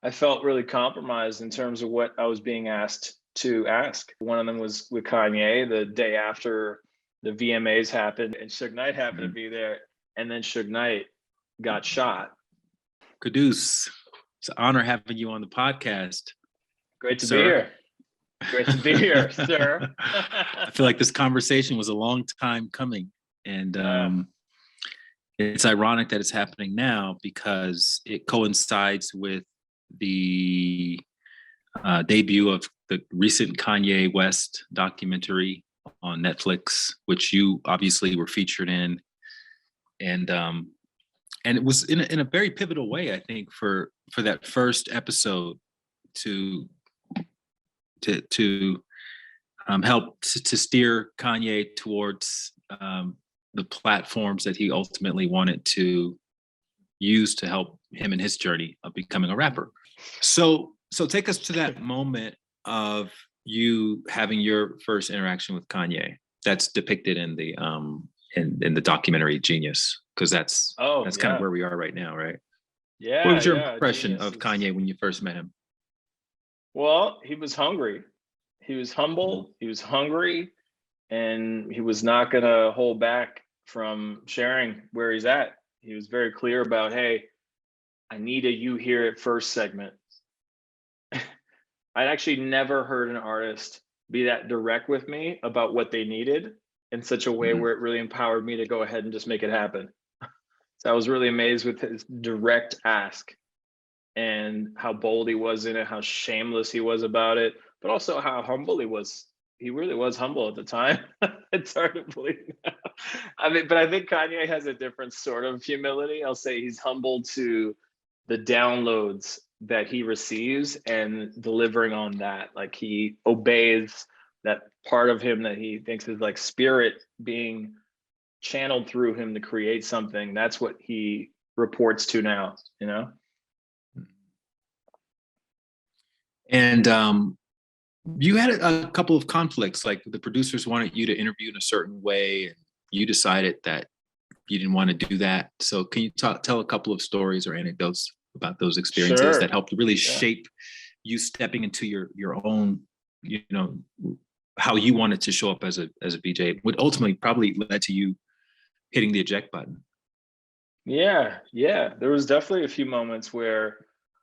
I felt really compromised in terms of what I was being asked to ask. One of them was with Kanye the day after the VMAs happened, and Suge Knight happened to be there, and then Suge Knight got shot. Quddus, it's an honor having you on the podcast. Great to be here. Great to be here, sir. I feel like this conversation was a long time coming, and it's ironic that it's happening now because it coincides with the debut of the recent Kanye West documentary on Netflix, which you obviously were featured in, and it was in a very pivotal way, I think, for that first episode to help to steer Kanye towards the platforms that he ultimately wanted to use to help him in his journey of becoming a rapper. So take us to that moment of you having your first interaction with Kanye. That's depicted in the documentary Genius, because that's kind of where we are right now, right? Yeah. What was your impression of Kanye when you first met him? Well, he was hungry. He was humble. He was hungry, and he was not going to hold back from sharing where he's at. He was very clear about, hey, I need a "you hear it first" segment. I'd actually never heard an artist be that direct with me about what they needed in such a way where it really empowered me to go ahead and just make it happen. So I was really amazed with his direct ask and how bold he was in it, how shameless he was about it, but also how humble he was. He really was humble at the time. It's hard to believe now. But I think Kanye has a different sort of humility. I'll say he's humble to the downloads that he receives and delivering on that. Like, he obeys that part of him that he thinks is like spirit being channeled through him to create something. That's what he reports to now, you know? And you had a couple of conflicts, like the producers wanted you to interview in a certain way, and you decided that you didn't want to do that. So can you tell a couple of stories or anecdotes about those experiences that helped really shape you stepping into your own, how you wanted to show up as a VJ, would ultimately probably led to you hitting the eject button? Yeah. There was definitely a few moments where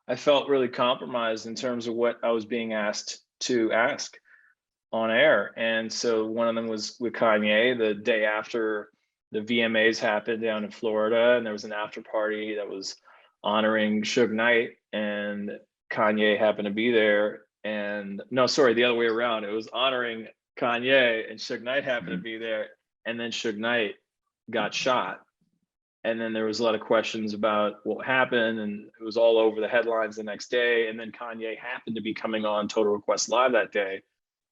I felt really compromised in terms of what I was being asked to ask on air. And so one of them was with Kanye the day after the VMAs happened down in Florida, and there was an after party that was honoring Suge Knight, and Kanye happened to be there. And no, sorry, the other way around. It was honoring Kanye, and Suge Knight happened to be there, and then Suge Knight got shot. And then there was a lot of questions about what happened, and it was all over the headlines the next day. And then Kanye happened to be coming on Total Request Live that day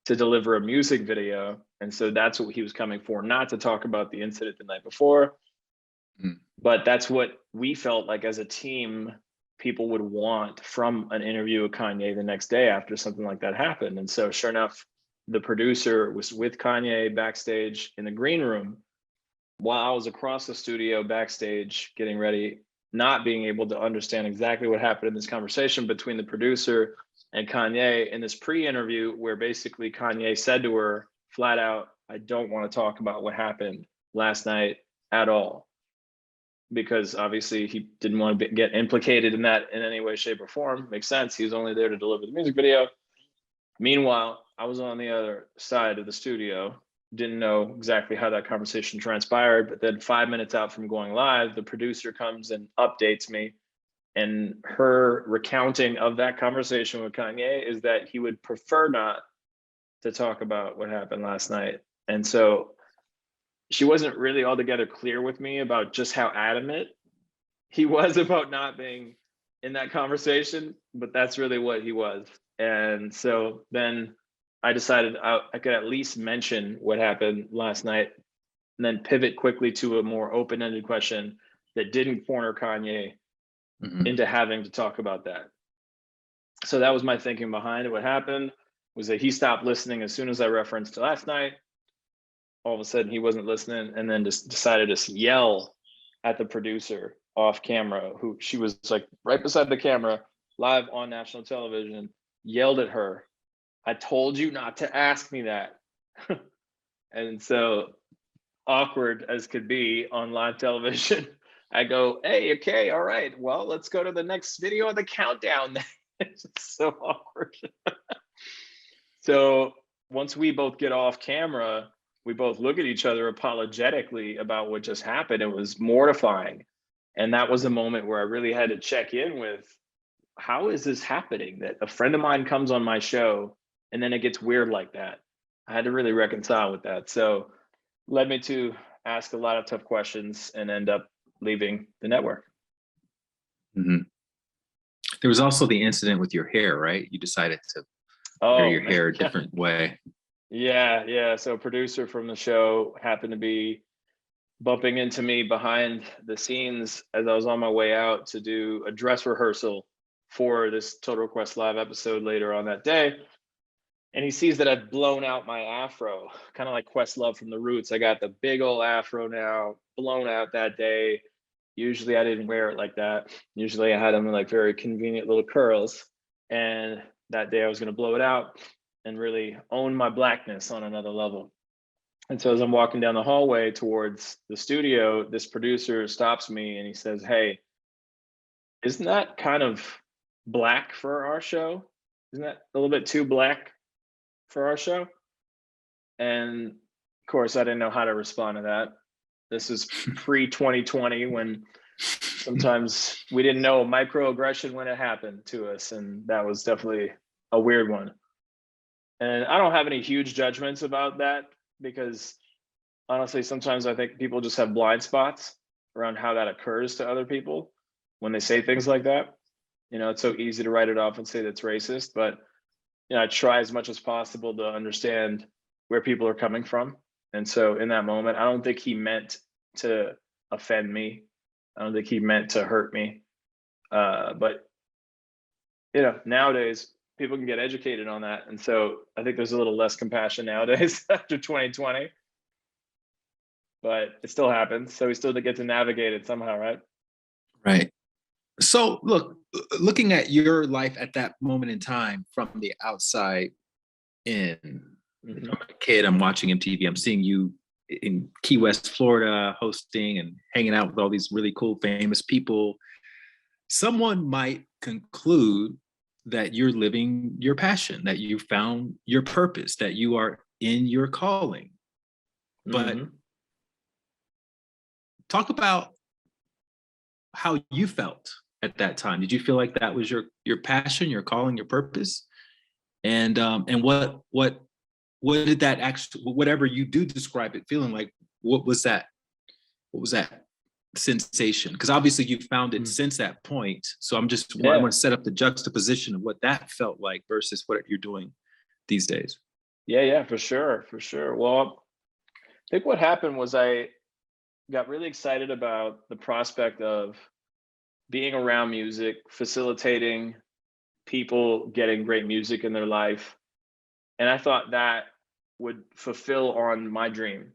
to deliver a music video. And so that's what he was coming for, not to talk about the incident the night before. But that's what we felt like as a team people would want from an interview with Kanye the next day after something like that happened. And so sure enough, the producer was with Kanye backstage in the green room while I was across the studio backstage getting ready, not being able to understand exactly what happened in this conversation between the producer and Kanye in this pre-interview, where basically Kanye said to her flat out, I don't want to talk about what happened last night at all, because obviously he didn't want to get implicated in that in any way, shape, or form. Makes sense. He was only there to deliver the music video. Meanwhile, I was on the other side of the studio, didn't know exactly how that conversation transpired, but then 5 minutes out from going live, the producer comes and updates me, and her recounting of that conversation with Kanye is that he would prefer not to talk about what happened last night. And so she wasn't really altogether clear with me about just how adamant he was about not being in that conversation, but that's really what he was. And so then I decided I could at least mention what happened last night, and then pivot quickly to a more open-ended question that didn't corner Kanye into having to talk about that. So that was my thinking behind it. What happened was that he stopped listening as soon as I referenced last night. All of a sudden he wasn't listening, and then just decided to yell at the producer off camera, who she was like right beside the camera, live on national television, yelled at her, "I told you not to ask me that." And so, awkward as could be on live television, I go, "Hey, okay, all right, well, let's go to the next video of the countdown." It's just so awkward. So once we both get off camera, we both look at each other apologetically about what just happened. It was mortifying. And that was a moment where I really had to check in with, how is this happening that a friend of mine comes on my show and then it gets weird like that? I had to really reconcile with that. So led me to ask a lot of tough questions and end up leaving the network. Mhm. There was also the incident with your hair, right? You decided to wear Oh your man. hair a different way. Yeah, yeah. So a producer from the show happened to be bumping into me behind the scenes as I was on my way out to do a dress rehearsal for this Total Request Live episode later on that day. And he sees that I've blown out my afro, kind of like Questlove from The Roots. I got the big old afro now, blown out that day. Usually I didn't wear it like that. Usually I had them in like very convenient little curls. And that day I was going to blow it out and really own my blackness on another level. And so as I'm walking down the hallway towards the studio, this producer stops me and he says, "Hey, isn't that kind of black for our show? Isn't that a little bit too black for our show?" And of course, I didn't know how to respond to that. This is pre 2020 when sometimes we didn't know microaggression when it happened to us. And that was definitely a weird one. And I don't have any huge judgments about that because honestly, sometimes I think people just have blind spots around how that occurs to other people when they say things like that. You know, it's so easy to write it off and say that's racist, but I try as much as possible to understand where people are coming from. And so in that moment, I don't think he meant to offend me. I don't think he meant to hurt me. But nowadays people can get educated on that, and so I think there's a little less compassion nowadays after 2020. But it still happens, so we still get to navigate it somehow, right? Right. So looking at your life at that moment in time from the outside in, Mm-hmm. I'm a kid, I'm watching MTV, I'm seeing you in Key West, Florida, hosting and hanging out with all these really cool, famous people. Someone might conclude that you're living your passion, that you found your purpose, that you are in your calling. But Mm-hmm. talk about how you felt at that time. Did you feel like that was your passion, your calling, your purpose? And what did that actually, whatever you do describe it feeling like, what was that sensation? Because obviously you've found it since that point. So I want to set up the juxtaposition of what that felt like versus what you're doing these days. Yeah, for sure, for sure. Well, I think what happened was I got really excited about the prospect of being around music, facilitating people getting great music in their life. And I thought that would fulfill on my dream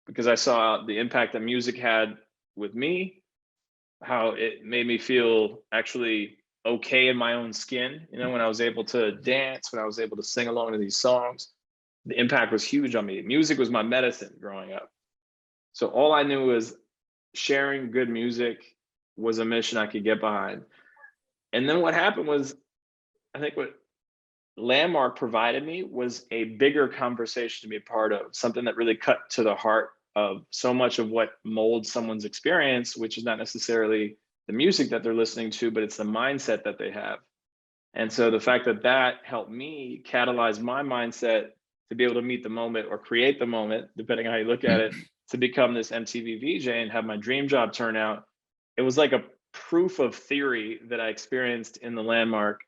because I saw the impact that music had with me, how it made me feel actually okay in my own skin. When I was able to dance, when I was able to sing along to these songs, the impact was huge on me. Music was my medicine growing up. So all I knew was sharing good music was a mission I could get behind. And then what happened was, I think what Landmark provided me was a bigger conversation to be a part of, something that really cut to the heart of so much of what molds someone's experience, which is not necessarily the music that they're listening to, but it's the mindset that they have. And so the fact that that helped me catalyze my mindset to be able to meet the moment or create the moment, depending on how you look at it, to become this MTV VJ and have my dream job turn out, it was like a proof of theory that I experienced in the Landmark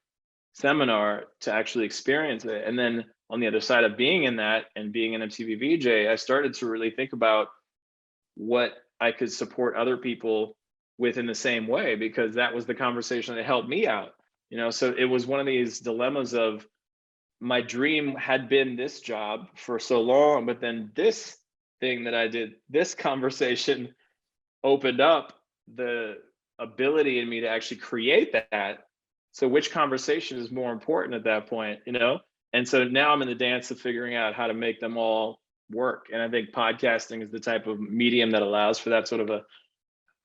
seminar to actually experience it. And then on the other side of being in that and being an MTV VJ, I started to really think about what I could support other people with in the same way, because that was the conversation that helped me out. So it was one of these dilemmas of, my dream had been this job for so long, but then this thing that I did, this conversation opened up the ability in me to actually create that. So which conversation is more important at that point, you know? And so now I'm in the dance of figuring out how to make them all work. And I think podcasting is the type of medium that allows for that sort of a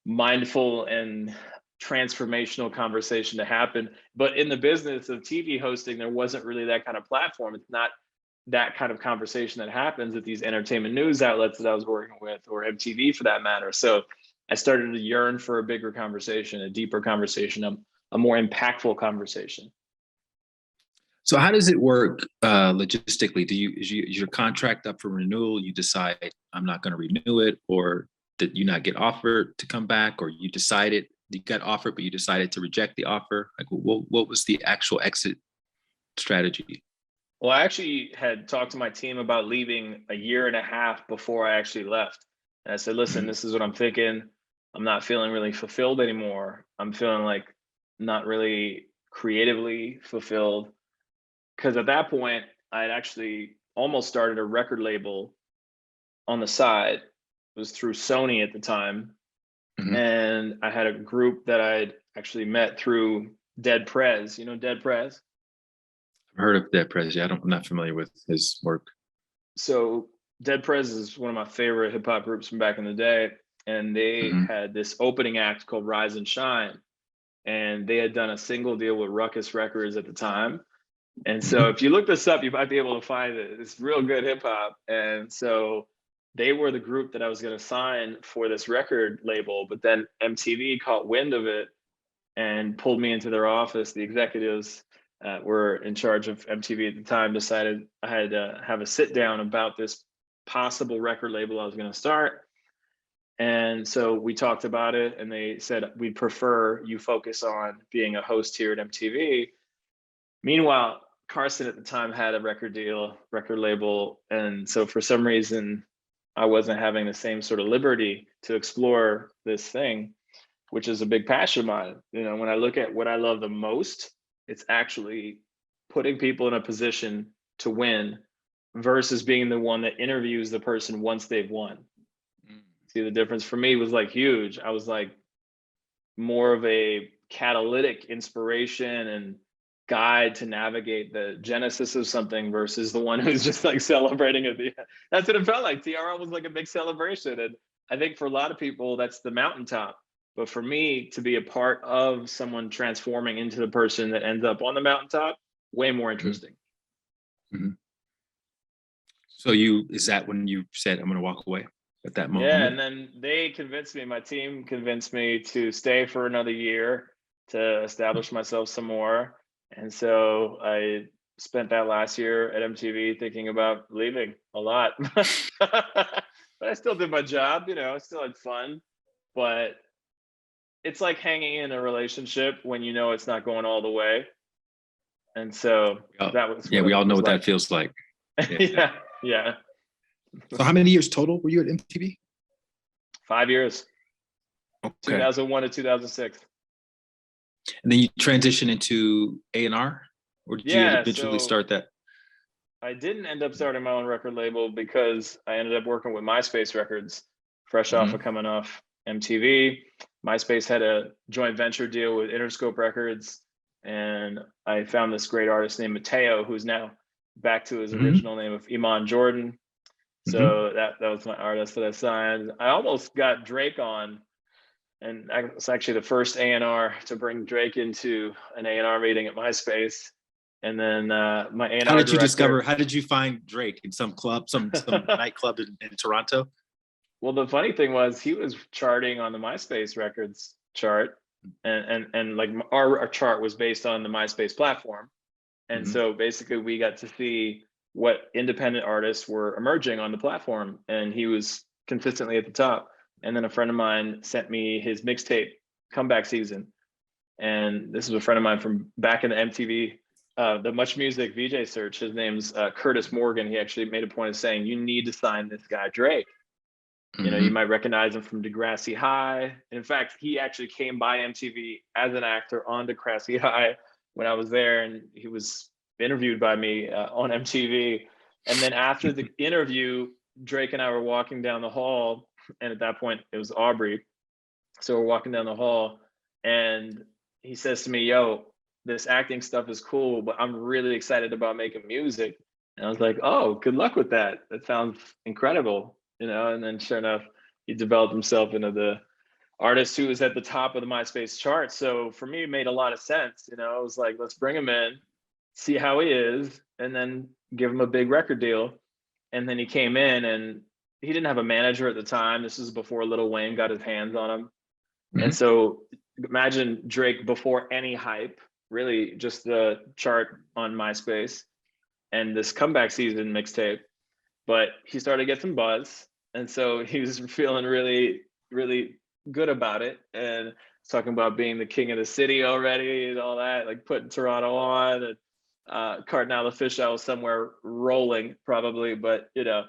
mindful and transformational conversation to happen. But in the business of TV hosting, there wasn't really that kind of platform. It's not that kind of conversation that happens at these entertainment news outlets that I was working with, or MTV for that matter. So I started to yearn for a bigger conversation, a deeper conversation, a more impactful conversation. So how does it work logistically? Is your contract up for renewal? You decide I'm not going to renew it, or did you not get offered to come back, or you decided you got offered but you decided to reject the offer? Like, what was the actual exit strategy? Well, I actually had talked to my team about leaving a year and a half before I actually left. And I said, listen, this is what I'm thinking. I'm not feeling really fulfilled anymore. I'm feeling like not really creatively fulfilled. Because at that point, I had actually almost started a record label on the side. It was through Sony at the time. And I had a group that I'd actually met through Dead Prez. You know Dead Prez? I've heard of Dead Prez. Yeah, I'm not familiar with his work. So Dead Prez is one of my favorite hip hop groups from back in the day. And they had this opening act called Rise and Shine. And they had done a single deal with Ruckus Records at the time. And so if you look this up, you might be able to find it. It's real good hip hop. And so they were the group that I was going to sign for this record label. But then MTV caught wind of it and pulled me into their office. The executives were in charge of MTV at the time, decided I had to have a sit down about this possible record label I was going to start. And so we talked about it, and they said, we'd prefer you focus on being a host here at MTV. Meanwhile, Carson at the time had a record deal, record label. And so for some reason, I wasn't having the same sort of liberty to explore this thing, which is a big passion of mine. You know, when I look at what I love the most, it's actually putting people in a position to win versus being the one that interviews the person once they've won. See, the difference for me was like huge. I was like more of a catalytic inspiration and guide to navigate the genesis of something versus the one who's just like celebrating at the end. That's what it felt like. TRL was like a big celebration. And I think for a lot of people, that's the mountaintop. But for me, to be a part of someone transforming into the person that ends up on the mountaintop, way more interesting. So is that when you said, I'm going to walk away at that moment? Yeah, and then they convinced me, my team convinced me to stay for another year to establish myself some more. And so I spent that last year at MTV thinking about leaving a lot. But I still did my job, you know, I still had fun. But it's like hanging in a relationship when you know it's not going all the way. And so that was we all know what that feels like. Yeah. So how many years total were you at MTV? 5 years. Okay. 2001 to 2006. And then you transition into A&R, or did you eventually start that? I didn't end up starting my own record label because I ended up working with MySpace Records, fresh off of coming off MTV. MySpace had a joint venture deal with Interscope Records, and I found this great artist named Mateo, who's now back to his original name of Iman Jordan. So that was my artist that I signed. I almost got Drake on, and it's actually the first A&R to bring Drake into an A&R meeting at MySpace. And then my A&R How did you discover? How did you find Drake in some club, some nightclub in Toronto? Well, the funny thing was he was charting on the MySpace Records chart, and like our chart was based on the MySpace platform. And so basically we got to see what independent artists were emerging on the platform, and he was consistently at the top. And then a friend of mine sent me his mixtape, Comeback Season. And this is a friend of mine from back in the MTV, the Much Music VJ search. His name's Curtis Morgan. He actually made a point of saying, you need to sign this guy, Drake. You know, you might recognize him from Degrassi High. In fact, he actually came by MTV as an actor on Degrassi High when I was there, and he was interviewed by me on MTV. And then after the interview, Drake and I were walking down the hall, and at that point it was Aubrey. So we're walking down the hall, and he says to me, yo, this acting stuff is cool, but I'm really excited about making music. And I was like, oh, good luck with that. That sounds incredible, you know? And then sure enough, he developed himself into the artist who was at the top of the MySpace chart. So for me, it made a lot of sense. You know, I was like, let's bring him in, see how he is, and then give him a big record deal. And then he came in and he didn't have a manager at the time. This is before Lil Wayne got his hands on him. And so imagine Drake before any hype, really just the chart on MySpace and this comeback season mixtape. But he started to get some buzz. And so he was feeling really, really good about it. And talking about being the king of the city already and all that, like putting Toronto on, and Cardinal Official somewhere rolling probably. But, you know,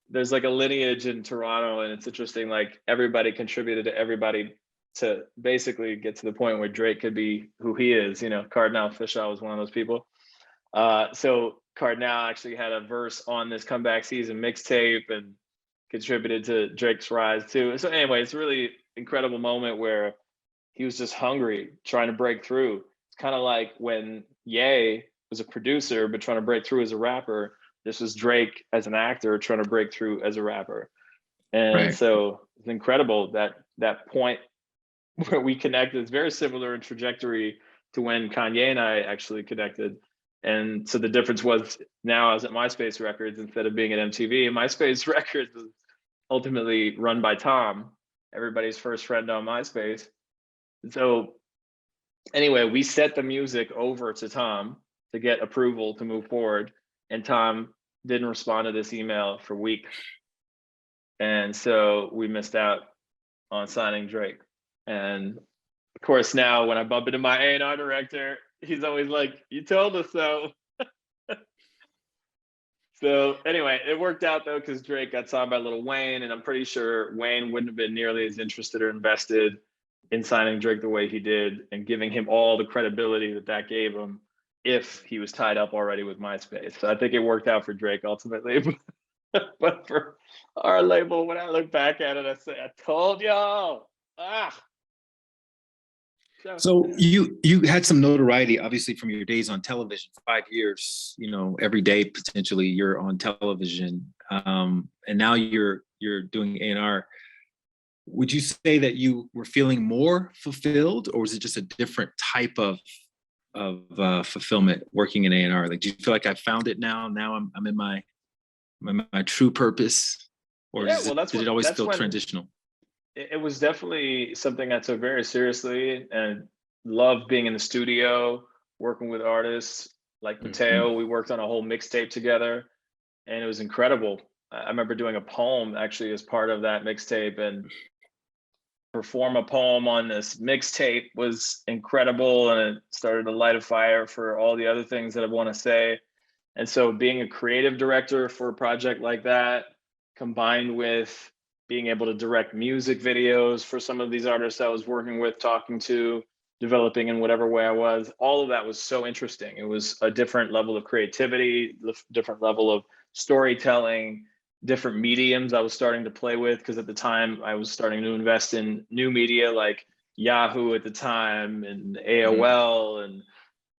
there's like a lineage in Toronto, and it's interesting, like everybody contributed to everybody to basically get to the point where Drake could be who he is. You know, Cardinal Official was one of those people. So Cardinal actually had a verse on this comeback season mixtape and contributed to Drake's rise too. So anyway, it's a really incredible moment where he was just hungry, trying to break through. It's kind of like when Ye was a producer, but trying to break through as a rapper. This was Drake as an actor trying to break through as a rapper. And so it's incredible that that point where we connected is very similar in trajectory to when Kanye and I actually connected. And so the difference was now I was at MySpace Records instead of being at MTV. And MySpace Records was ultimately run by Tom, everybody's first friend on MySpace. So anyway, we set the music over to Tom to get approval to move forward. And Tom didn't respond to this email for weeks. And so we missed out on signing Drake. And of course, now when I bump into my A&R director, he's always like, you told us so. So anyway, it worked out though, because Drake got signed by Lil Wayne, and I'm pretty sure Wayne wouldn't have been nearly as interested or invested in signing Drake the way he did and giving him all the credibility that that gave him if he was tied up already with MySpace. So I think it worked out for Drake ultimately. But for our label, when I look back at it, I say, I told y'all. So you had some notoriety, obviously, from your days on television. 5 years, you know, every day potentially you're on television, and now you're doing A&R. Would you say that you were feeling more fulfilled, or was it just a different type of fulfillment working in A&R? Like, do you feel like I found it now? Now I'm in my true purpose, or Yeah, did it always feel transitional? It was definitely something I took very seriously and loved being in the studio, working with artists like Mateo. We worked on a whole mixtape together, and it was incredible. I remember doing a poem actually as part of that mixtape, and perform a poem on this mixtape was incredible, and it started to light a fire for all the other things that I want to say. And so being a creative director for a project like that, combined with being able to direct music videos for some of these artists I was working with, talking to, developing in whatever way I was, all of that was so interesting. It was a different level of creativity, different level of storytelling, different mediums I was starting to play with, because at the time I was starting to invest in new media like Yahoo at the time and AOL and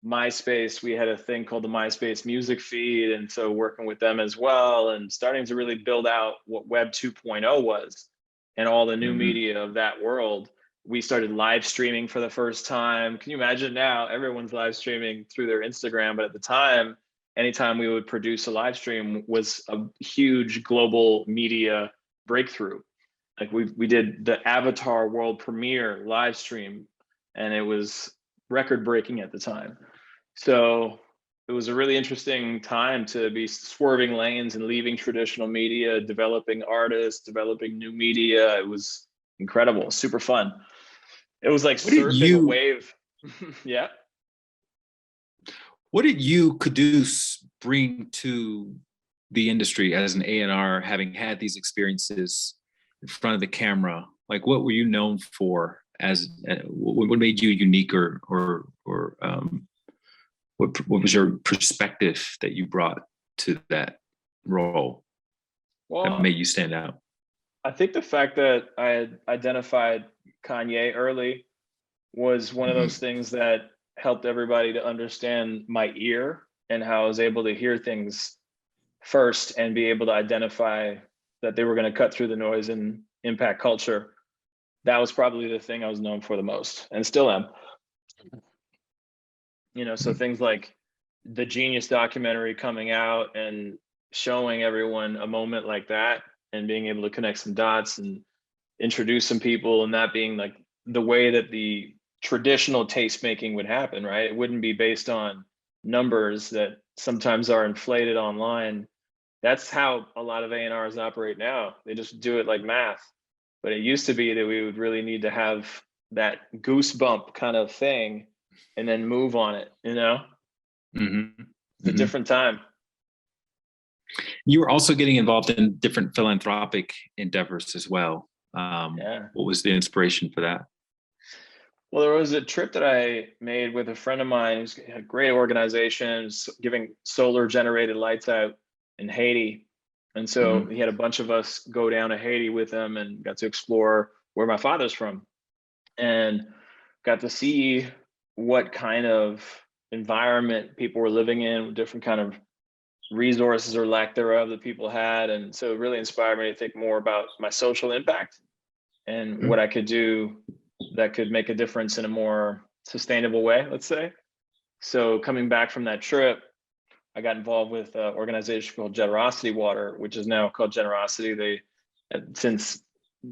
MySpace. We had a thing called the MySpace music feed, and so working with them as well and starting to really build out what Web 2.0 was and all the new media of that world. We started live streaming for the first time. Can you imagine now everyone's live streaming through their Instagram, but at the time, anytime we would produce a live stream was a huge global media breakthrough. Like we did the Avatar world premiere live stream, and it was record breaking at the time. So it was a really interesting time to be swerving lanes and leaving traditional media, developing artists, developing new media. It was incredible, super fun. It was like surfing a wave. Yeah. What did you, Quddus, bring to the industry as an A&R, having had these experiences in front of the camera? Like, what were you known for? As what made you unique, or what was your perspective that you brought to that role that made you stand out? I think the fact that I had identified Kanye early was one of those things that helped everybody to understand my ear and how I was able to hear things first and be able to identify that they were going to cut through the noise and impact culture. That was probably the thing I was known for the most, and still am. So things like the Genius documentary coming out and showing everyone a moment like that and being able to connect some dots and introduce some people, and that being like the way that the traditional taste making would happen, right? It wouldn't be based on numbers that sometimes are inflated online. That's how a lot of A&Rs operate now. They just do it like math. But it used to be that we would really need to have that goosebump kind of thing and then move on it, Mm-hmm. It's a different time. You were also getting involved in different philanthropic endeavors as well. What was the inspiration for that? Well, there was a trip that I made with a friend of mine who's had great organizations giving solar generated lights out in Haiti. And so he had a bunch of us go down to Haiti with him and got to explore where my father's from and got to see what kind of environment people were living in, different kind of resources or lack thereof that people had. And so it really inspired me to think more about my social impact and what I could do that could make a difference in a more sustainable way, let's say. So coming back from that trip, I got involved with an organization called Generosity Water, which is now called Generosity. They have since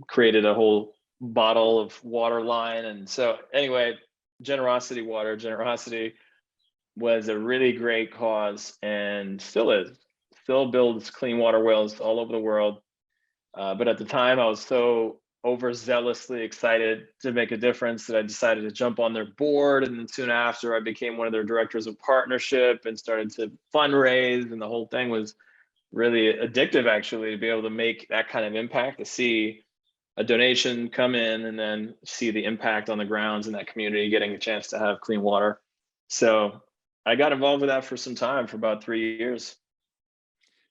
created a whole bottle of water line. And so anyway, Generosity Water, Generosity was a really great cause and still is, still builds clean water wells all over the world. But at the time I was so overzealously excited to make a difference that I decided to jump on their board. And then soon after I became one of their directors of partnership and started to fundraise. And the whole thing was really addictive, actually, to be able to make that kind of impact, to see a donation come in and then see the impact on the grounds in that community, getting a chance to have clean water. So I got involved with that for some time, for about 3 years.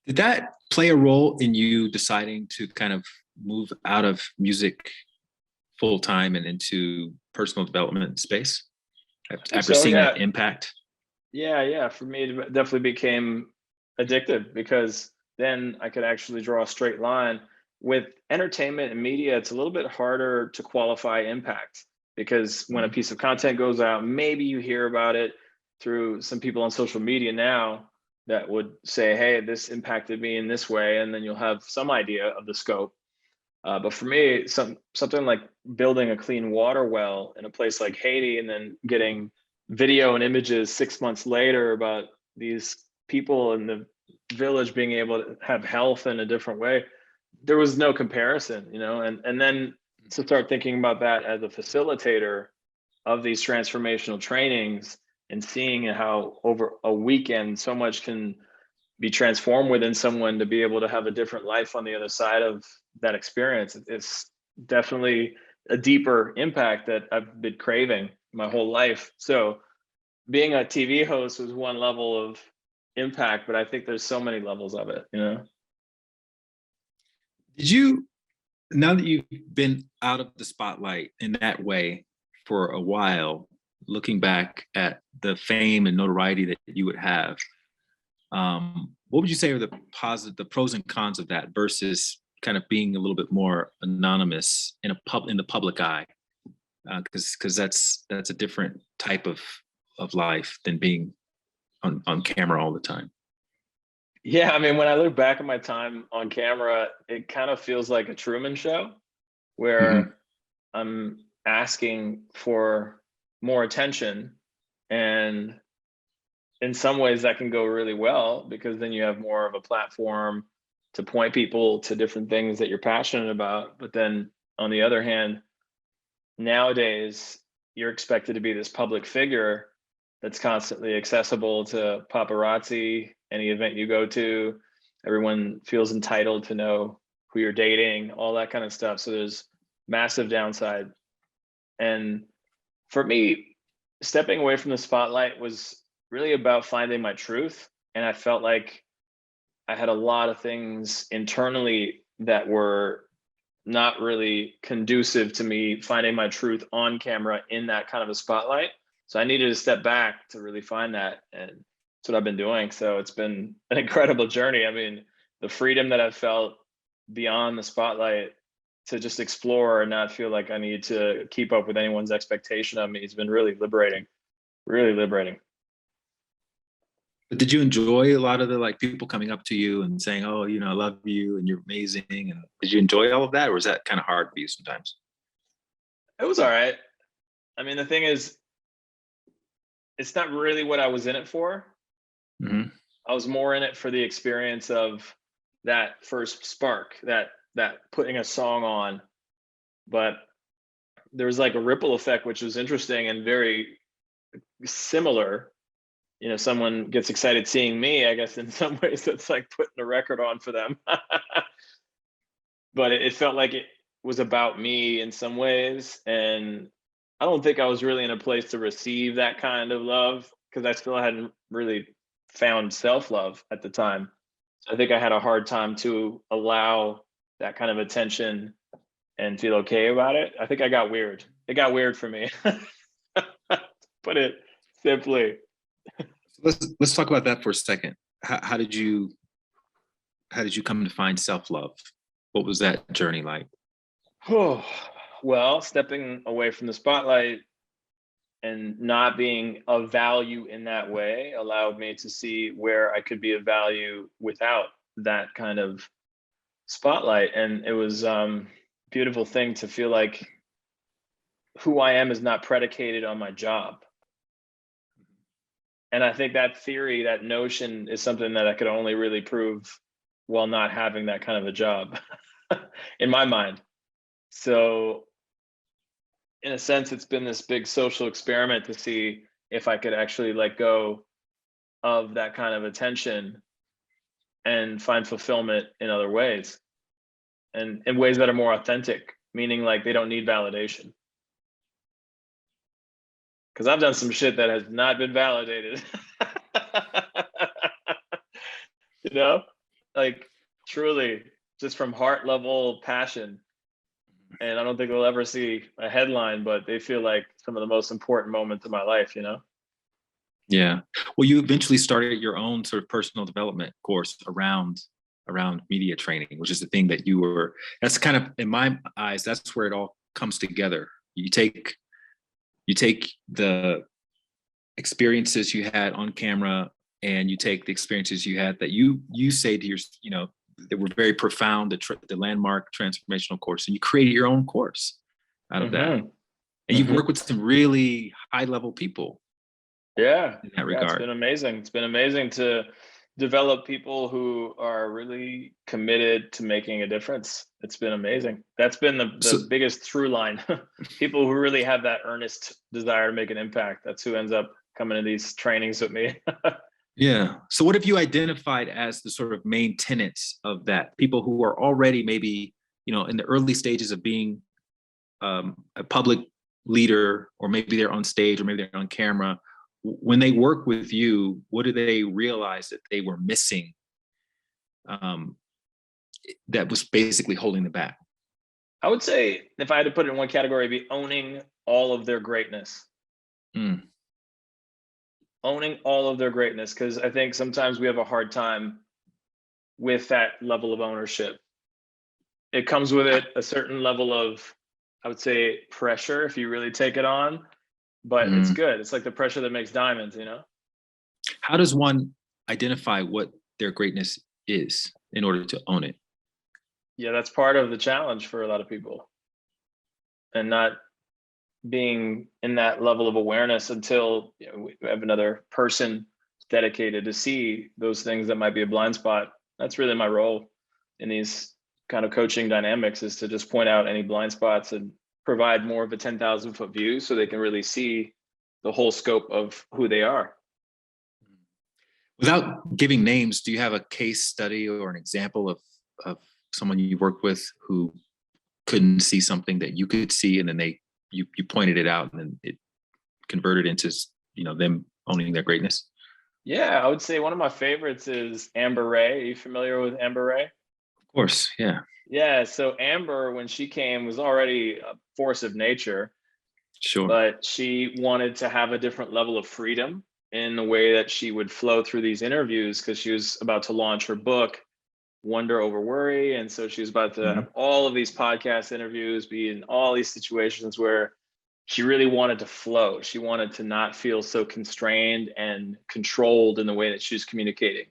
Did that play a role in you deciding to kind of move out of music full time and into personal development space after seeing that impact? Yeah. For me, it definitely became addictive because then I could actually draw a straight line. With entertainment and media, it's a little bit harder to qualify impact because when a piece of content goes out, maybe you hear about it through some people on social media now that would say, hey, this impacted me in this way, and then you'll have some idea of the scope. But for me, something like building a clean water well in a place like Haiti and then getting video and images 6 months later about these people in the village being able to have health in a different way, there was no comparison, and then to start thinking about that as a facilitator of these transformational trainings and seeing how over a weekend so much can be transformed within someone to be able to have a different life on the other side of that experience. It's definitely a deeper impact that I've been craving my whole life. So being a TV host was one level of impact, but I think there's so many levels of it, Did you, now that you've been out of the spotlight in that way for a while, looking back at the fame and notoriety that you would have, what would you say are the pros and cons of that versus kind of being a little bit more anonymous in the public eye? Because that's a different type of life than being on camera all the time. Yeah, I mean, when I look back at my time on camera, it kind of feels like a Truman Show where I'm asking for more attention, and in some ways that can go really well because then you have more of a platform to point people to different things that you're passionate about. But then on the other hand, nowadays you're expected to be this public figure that's constantly accessible to paparazzi. Any event you go to, everyone feels entitled to know who you're dating, all that kind of stuff. So there's massive downside. And for me, stepping away from the spotlight was really about finding my truth. And I felt like I had a lot of things internally that were not really conducive to me finding my truth on camera in that kind of a spotlight. So I needed to step back to really find that. And that's what I've been doing. So it's been an incredible journey. I mean, the freedom that I've felt beyond the spotlight to just explore and not feel like I need to keep up with anyone's expectation of me has been really liberating, really liberating. But did you enjoy a lot of the like people coming up to you and saying, "Oh, you know, I love you and you're amazing"? And did you enjoy all of that, or was that kind of hard for you sometimes? It was all right. I mean, the thing is, it's not really what I was in it for. Hmm. I was more in it for the experience of that first spark, that putting a song on. But there was like a ripple effect, which was interesting and very similar. You know, someone gets excited seeing me. I guess in some ways, it's like putting a record on for them. But it felt like it was about me in some ways, and I don't think I was really in a place to receive that kind of love because I still hadn't really found self-love at the time. So I think I had a hard time to allow that kind of attention and feel okay about it. I think I got weird. It got weird for me. Put it simply. Let's talk about that for a second. How did you come to find self-love? What was that journey like? Well, stepping away from the spotlight and not being of value in that way allowed me to see where I could be of value without that kind of spotlight. And it was beautiful thing to feel like who I am is not predicated on my job. And I think that theory, that notion is something that I could only really prove while not having that kind of a job in my mind. So in a sense, it's been this big social experiment to see if I could actually let go of that kind of attention and find fulfillment in other ways and in ways that are more authentic, meaning like they don't need validation. Because I've done some shit that has not been validated. You know, like truly just from heart level passion. And I don't think we'll ever see a headline, but they feel like some of the most important moments of my life, you know? Yeah. Well, you eventually started your own sort of personal development course around media training, which is the thing that you were. That's kind of, in my eyes, that's where it all comes together. You take the experiences you had on camera, and you take the experiences you had that you say to your, you know, that were very profound, the landmark transformational course, and you created your own course out of that. Mm-hmm. And you've Mm-hmm. worked with some really high level people Yeah. in that Yeah. It's regard. been amazing. It's been amazing to develop people who are really committed to making a difference. It's been amazing. That's been So the biggest through line. People who really have that earnest desire to make an impact. That's who ends up coming to these trainings with me. yeah. So what have you identified as the sort of main tenets of that? People who are already maybe, you know, in the early stages of being a public leader, or maybe they're on stage, or maybe they're on camera. When they work with you, what do they realize that they were missing, that was basically holding them back? I would say if I had to put it in one category, it'd be owning all of their greatness. Mm. Owning all of their greatness, because I think sometimes we have a hard time with that level of ownership. It comes with it a certain level of, I would say, pressure if you really take it on, but it's Mm. good. It's like the pressure that makes diamonds, you know? How does one identify what their greatness is in order to own it? Yeah, that's part of the challenge for a lot of people, and not being in that level of awareness until, you know, we have another person dedicated to see those things that might be a blind spot. That's really my role in these kind of coaching dynamics, is to just point out any blind spots and provide more of a 10,000-foot view so they can really see the whole scope of who they are. Without giving names, do you have a case study or an example of someone you worked with who couldn't see something that you could see, and then you pointed it out, and then it converted into, you know, them owning their greatness? Yeah, I would say one of my favorites is Amber Ray. Are you familiar with Amber Ray? Of course, yeah. Yeah, so Amber, when she came, was already a force of nature. Sure. but she wanted to have a different level of freedom in the way that she would flow through these interviews, because she was about to launch her book, Wonder Over Worry. And so she was about to have all of these podcast interviews, be in all these situations where she really wanted to flow. She wanted to not feel so constrained and controlled in the way that she was communicating.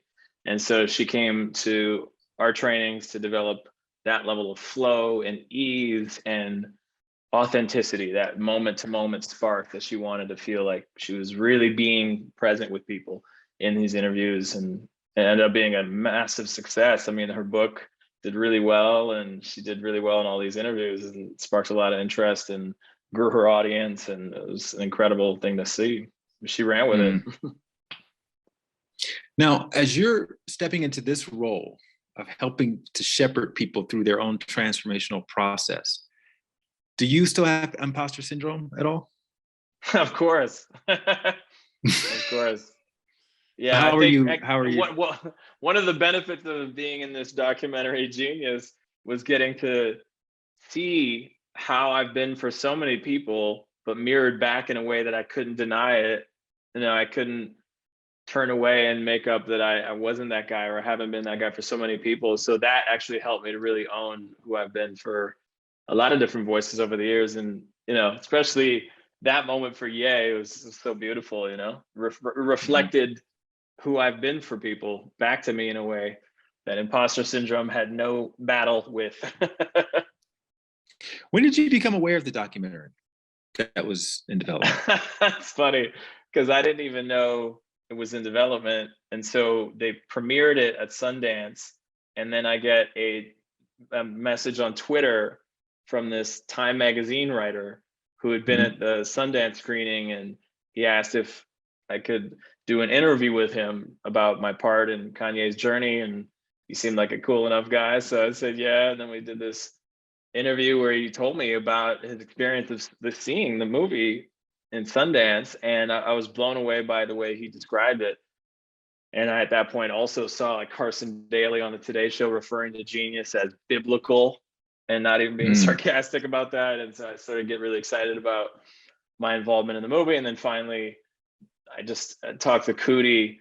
And so she came to our trainings to develop that level of flow and ease and authenticity, that moment to moment spark that she wanted to feel like she was really being present with people in these interviews. And it ended up being a massive success. I mean, her book did really well, and she did really well in all these interviews, and sparked a lot of interest and grew her audience. And it was an incredible thing to see. She ran with it. Now, as you're stepping into this role of helping to shepherd people through their own transformational process, do you still have imposter syndrome at all? Of course. Of course. Yeah. How are you? One of the benefits of being in this documentary Genius was getting to see how I've been for so many people, but mirrored back in a way that I couldn't deny it. You know, I couldn't turn away and make up that I wasn't that guy, or I haven't been that guy for so many people. So that actually helped me to really own who I've been for a lot of different voices over the years. And, you know, especially that moment for Ye, it was so beautiful, you know, reflected who I've been for people back to me in a way that imposter syndrome had no battle with. When did you become aware of the documentary that was in development? It's funny, because I didn't even know it was in development. And so they premiered it at Sundance. And then I get a message on Twitter from this Time magazine writer who had been at the Sundance screening. And he asked if I could do an interview with him about my part in Kanye's journey. And he seemed like a cool enough guy. So I said, yeah. And then we did this interview where he told me about his experience of seeing the movie in Sundance. And I was blown away by the way he described it. And I, at that point, also saw like Carson Daly on the Today Show referring to Genius as biblical and not even being sarcastic about that. And so I started to get really excited about my involvement in the movie. And then finally, I just talked to Quddus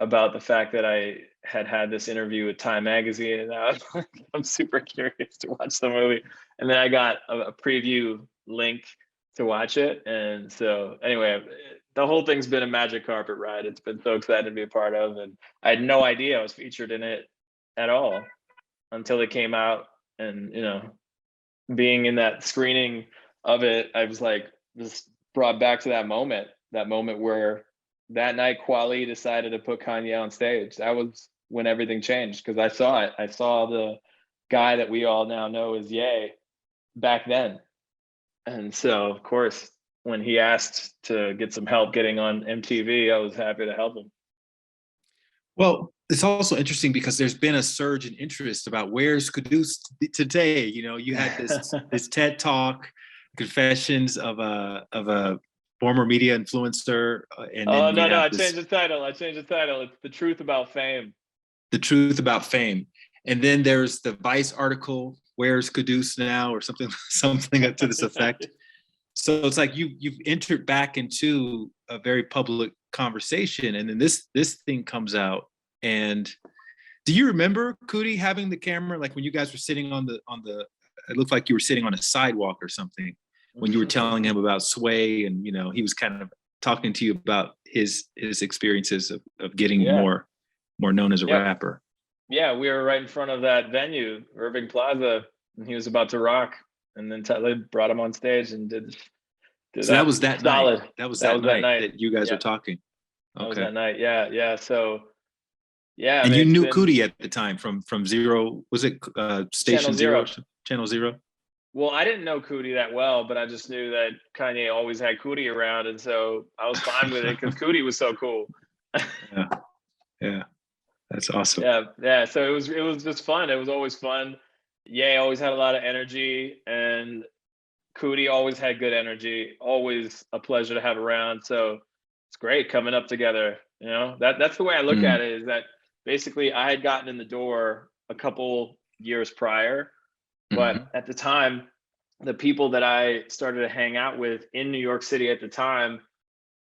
about the fact that I had this interview with Time magazine, and I'm super curious to watch the movie. And then I got a preview link to watch it. And so anyway, the whole thing's been a magic carpet ride. It's been so exciting to be a part of. And I had no idea I was featured in it at all until it came out. And, you know, being in that screening of it, I was like, just brought back to that moment where that night Kweli decided to put Kanye on stage. That was when everything changed, because I saw it. I saw the guy that we all now know as Ye back then. And so, of course, when he asked to get some help getting on MTV, I was happy to help him. Well, it's also interesting because there's been a surge in interest about where's Quddus today. You know, you had this TED Talk, confessions of a former media influencer. And then I changed the title. It's The Truth About Fame. The Truth About Fame. And then there's the Vice article, Where's Quddus Now, or something to this effect. So it's like you've entered back into a very public conversation, and then this thing comes out. And do you remember Quddus having the camera, like when you guys were sitting on the it looked like you were sitting on a sidewalk or something, when you were telling him about Sway, and you know he was kind of talking to you about his experiences of getting more known as a rapper? Yeah, we were right in front of that venue, Irving Plaza, and he was about to rock. And then Tyler brought him on stage and did so that was that solid. Night. That was that night that you guys were talking. Okay. That was that night. Yeah. So, yeah. And you knew Quddus at the time from Zero. Was it Station Zero? Channel Zero? Well, I didn't know Quddus that well, but I just knew that Kanye always had Quddus around, and so I was fine with it because Quddus was so cool. Yeah. That's awesome. Yeah. So it was just fun. It was always fun. Ye always had a lot of energy, and Quddus always had good energy. Always a pleasure to have around. So it's great coming up together. You know, that's the way I look at it. Is that basically I had gotten in the door a couple years prior, but at the time the people that I started to hang out with in New York City at the time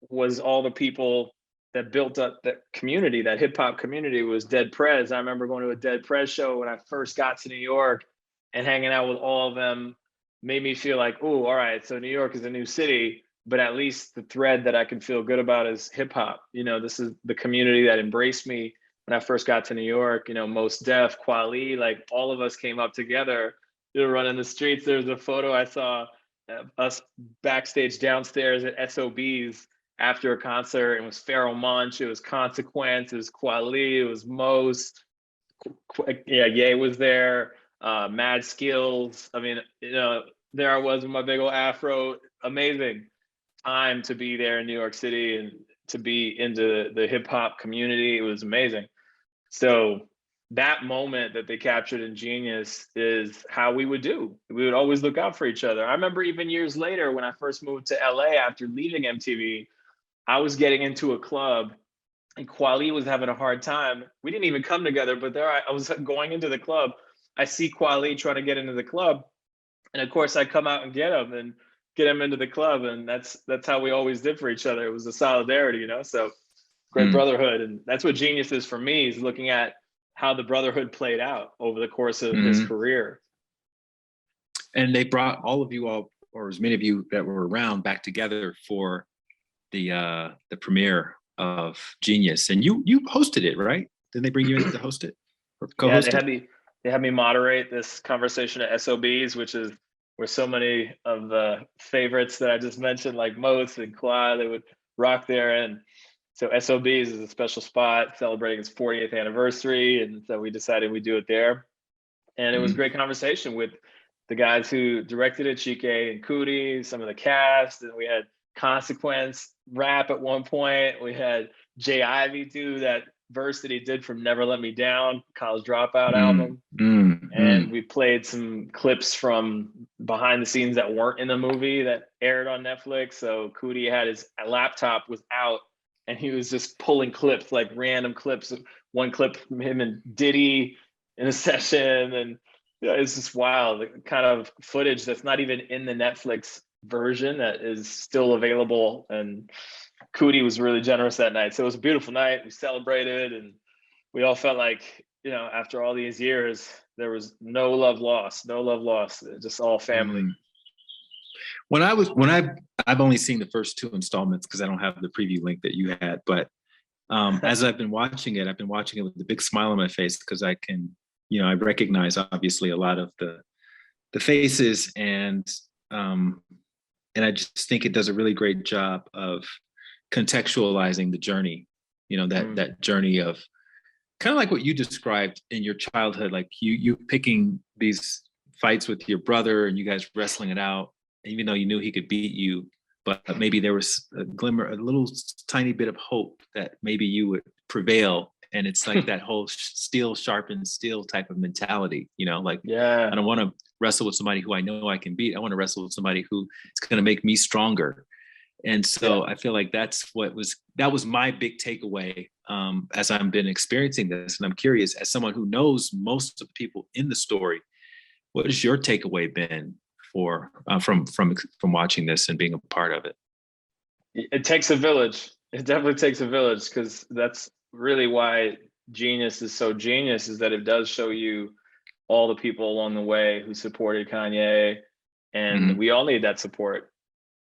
was all the people that built up that community, that hip hop community. Was Dead Prez. I remember going to a Dead Prez show when I first got to New York, and hanging out with all of them made me feel like, oh, all right, so New York is a new city, but at least the thread that I can feel good about is hip hop. You know, this is the community that embraced me when I first got to New York. You know, Most Def, Kweli, like all of us came up together, you know, running the streets. There's a photo I saw of us backstage downstairs at SOBs after a concert. It was Pharoah Monch, it was Consequence, it was Kweli, it was Most, yeah, Ye was there, Mad Skills. I mean, you know, there I was with my big old afro. Amazing time to be there in New York City and to be into the hip hop community. It was amazing. So that moment that they captured in Genius is how we would do. We would always look out for each other. I remember even years later when I first moved to LA after leaving MTV, I was getting into a club and Kweli was having a hard time. We didn't even come together, but there I was going into the club. I see Kweli trying to get into the club, and of course I come out and get him and get him into the club, and that's how we always did for each other. It was a solidarity, you know. So great brotherhood, and that's what Genius is for me. Is looking at how the brotherhood played out over the course of his career. And they brought all of you all, or as many of you that were around, back together for the premiere of Genius, and you hosted it, right? Didn't they bring you in to host it or co-host Yeah, it? they had me moderate this conversation at SOBs, which is where so many of the favorites that I just mentioned, like Most and Quad, they would rock there. And so SOBs is a special spot celebrating its 40th anniversary, and so we decided we'd do it there. And it was a great conversation with the guys who directed it, Chike and Cootie, some of the cast, and we had Consequence rap at one point. We had Jay Ivy do that verse that he did from Never Let Me Down, College Dropout album. And we played some clips from behind the scenes that weren't in the movie that aired on Netflix. So Cootie had his laptop was out and he was just pulling clips, like random clips. One clip from him and Diddy in a session. And it's just wild, the kind of footage that's not even in the Netflix version that is still available. And Cootie was really generous that night. So it was a beautiful night. We celebrated and we all felt like, you know, after all these years, there was no love lost, just all family. I've only seen the first two installments because I don't have the preview link that you had, but as I've been watching it with a big smile on my face because I can, you know, I recognize obviously a lot of the faces and I just think it does a really great job of contextualizing the journey, you know, that journey of kind of like what you described in your childhood, like you picking these fights with your brother and you guys wrestling it out, even though you knew he could beat you, but maybe there was a glimmer, a little tiny bit of hope that maybe you would prevail. And it's like that whole steel sharpens steel type of mentality, you know, like, I don't want to wrestle with somebody who I know I can beat. I want to wrestle with somebody who is going to make me stronger. And so I feel like that was my big takeaway as I've been experiencing this. And I'm curious, as someone who knows most of the people in the story, what has your takeaway been from watching this and being a part of it? It takes a village. It definitely takes a village, because that's really why Genius is so genius, is that it does show you all the people along the way who supported Kanye, and we all need that support.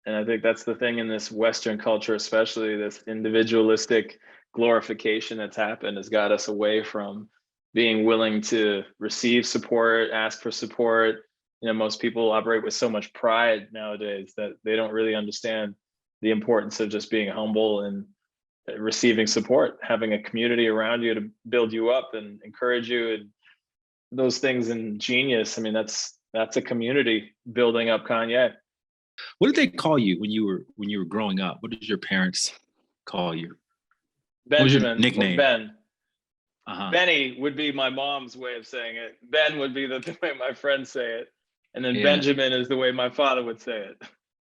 And I think that's the thing in this Western culture, especially this individualistic glorification that's happened, has got us away from being willing to receive support, ask for support. You know, most people operate with so much pride nowadays that they don't really understand the importance of just being humble and receiving support, having a community around you to build you up and encourage you, and those things in Genius. I mean, that's a community building up Kanye. What did they call you when you were growing up? What did your parents call you? Benjamin. What was your nickname? Ben. Benny would be my mom's way of saying it. Ben would be the way my friends say it. And then Benjamin is the way my father would say it.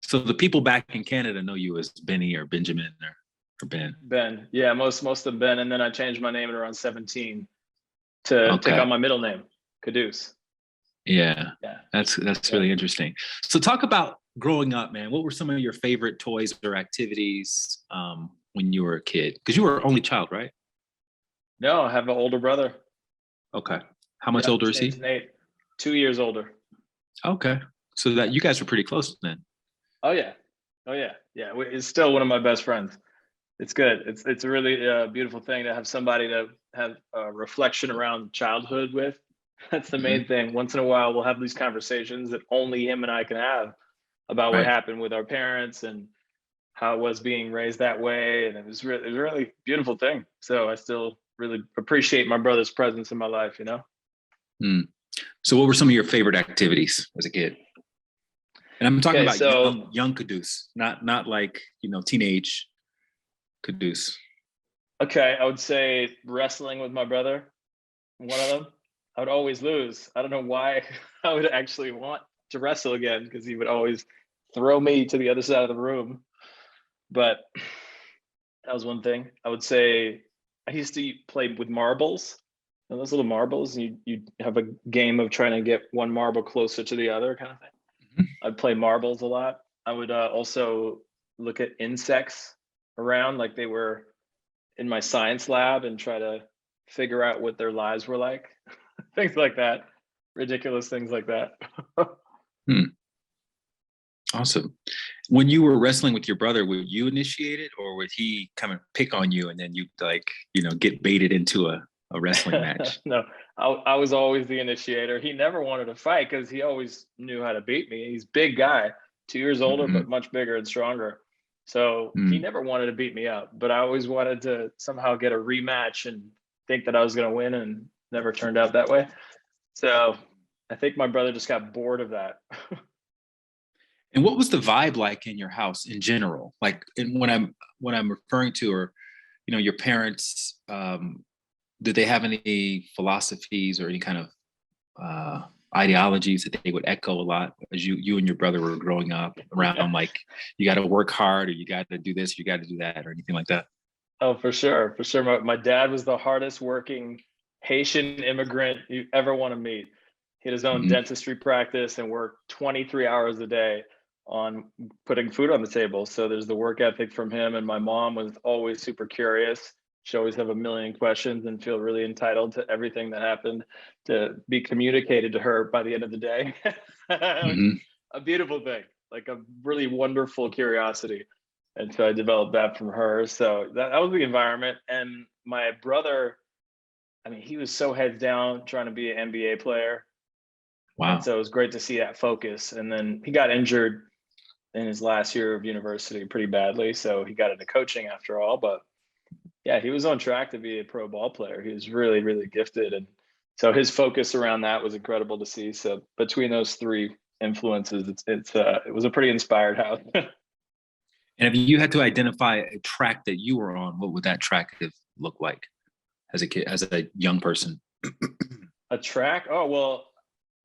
So the people back in Canada know you as Benny or Benjamin or Ben. Ben. Yeah, most of them Ben. And then I changed my name at around 17 to take on my middle name, Quddus. Yeah, Yeah. that's Yeah. really interesting. So talk about growing up, man. What were some of your favorite toys or activities when you were a kid? Because you were only child, right? No, I have an older brother. Okay. How much Yeah, older his is name's he? Nate. 2 years older. Okay. So that you guys were pretty close then. Oh yeah. Oh yeah. Yeah. He's still one of my best friends. It's good. It's a really beautiful thing to have somebody to have a reflection around childhood with. That's the Hmm. main thing. Once in a while, we'll have these conversations that only him and I can have about what Right. happened with our parents and how it was being raised that way. And it was a really beautiful thing. So I still really appreciate my brother's presence in my life. You know. Mm. So what were some of your favorite activities as a kid? And I'm talking Okay, about so young Quddus, not like, teenage Quddus. okay, I would say wrestling with my brother. One of them. I would always lose. I don't know why I would actually want to wrestle again because he would always throw me to the other side of the room. But that was one thing. I would say I used to play with marbles. And those little marbles, and you have a game of trying to get one marble closer to the other kind of thing. Mhm. I'd play marbles a lot. I would also look at insects around like they were in my science lab and try to figure out what their lives were like. Things like that. Ridiculous things like that. Hmm. Awesome. When you were wrestling with your brother, would you initiate it or would he come and pick on you and then you like, get baited into a wrestling match? No, I was always the initiator. He never wanted to fight because he always knew how to beat me. He's a big guy, 2 years older, Hmm. but much bigger and stronger. So he Hmm. never wanted to beat me up, but I always wanted to somehow get a rematch and think that I was going to win, and never turned out that way. So I think my brother just got bored of that. And what was the vibe like in your house in general? Like, and when I'm referring to, or your parents, did they have any philosophies or any kind of ideologies that they would echo a lot as you and your brother were growing up around, like you got to work hard or you got to do this, you got to do that, or anything like that? Oh, for sure. For sure. My dad was the hardest working Haitian immigrant you ever want to meet. He had his own Hmm. dentistry practice and worked 23 hours a day on putting food on the table. So there's the work ethic from him. And my mom was always super curious. She always have a million questions and feel really entitled to everything that happened to be communicated to her by the end of the day. Which is Hmm. a beautiful thing, like a really wonderful curiosity. And so I developed that from her. So that was the environment. And my brother, I mean, he was so heads down trying to be an NBA player. And Wow. so it was great to see that focus. And then he got injured in his last year of university pretty badly. So he got into coaching after all. But yeah, he was on track to be a pro ball player. He was really, really gifted. And so his focus around that was incredible to see. So between those three influences, it was a pretty inspired house. And if you had to identify a track that you were on, what would that track have looked like as a kid, as a young person? A track? Oh, well,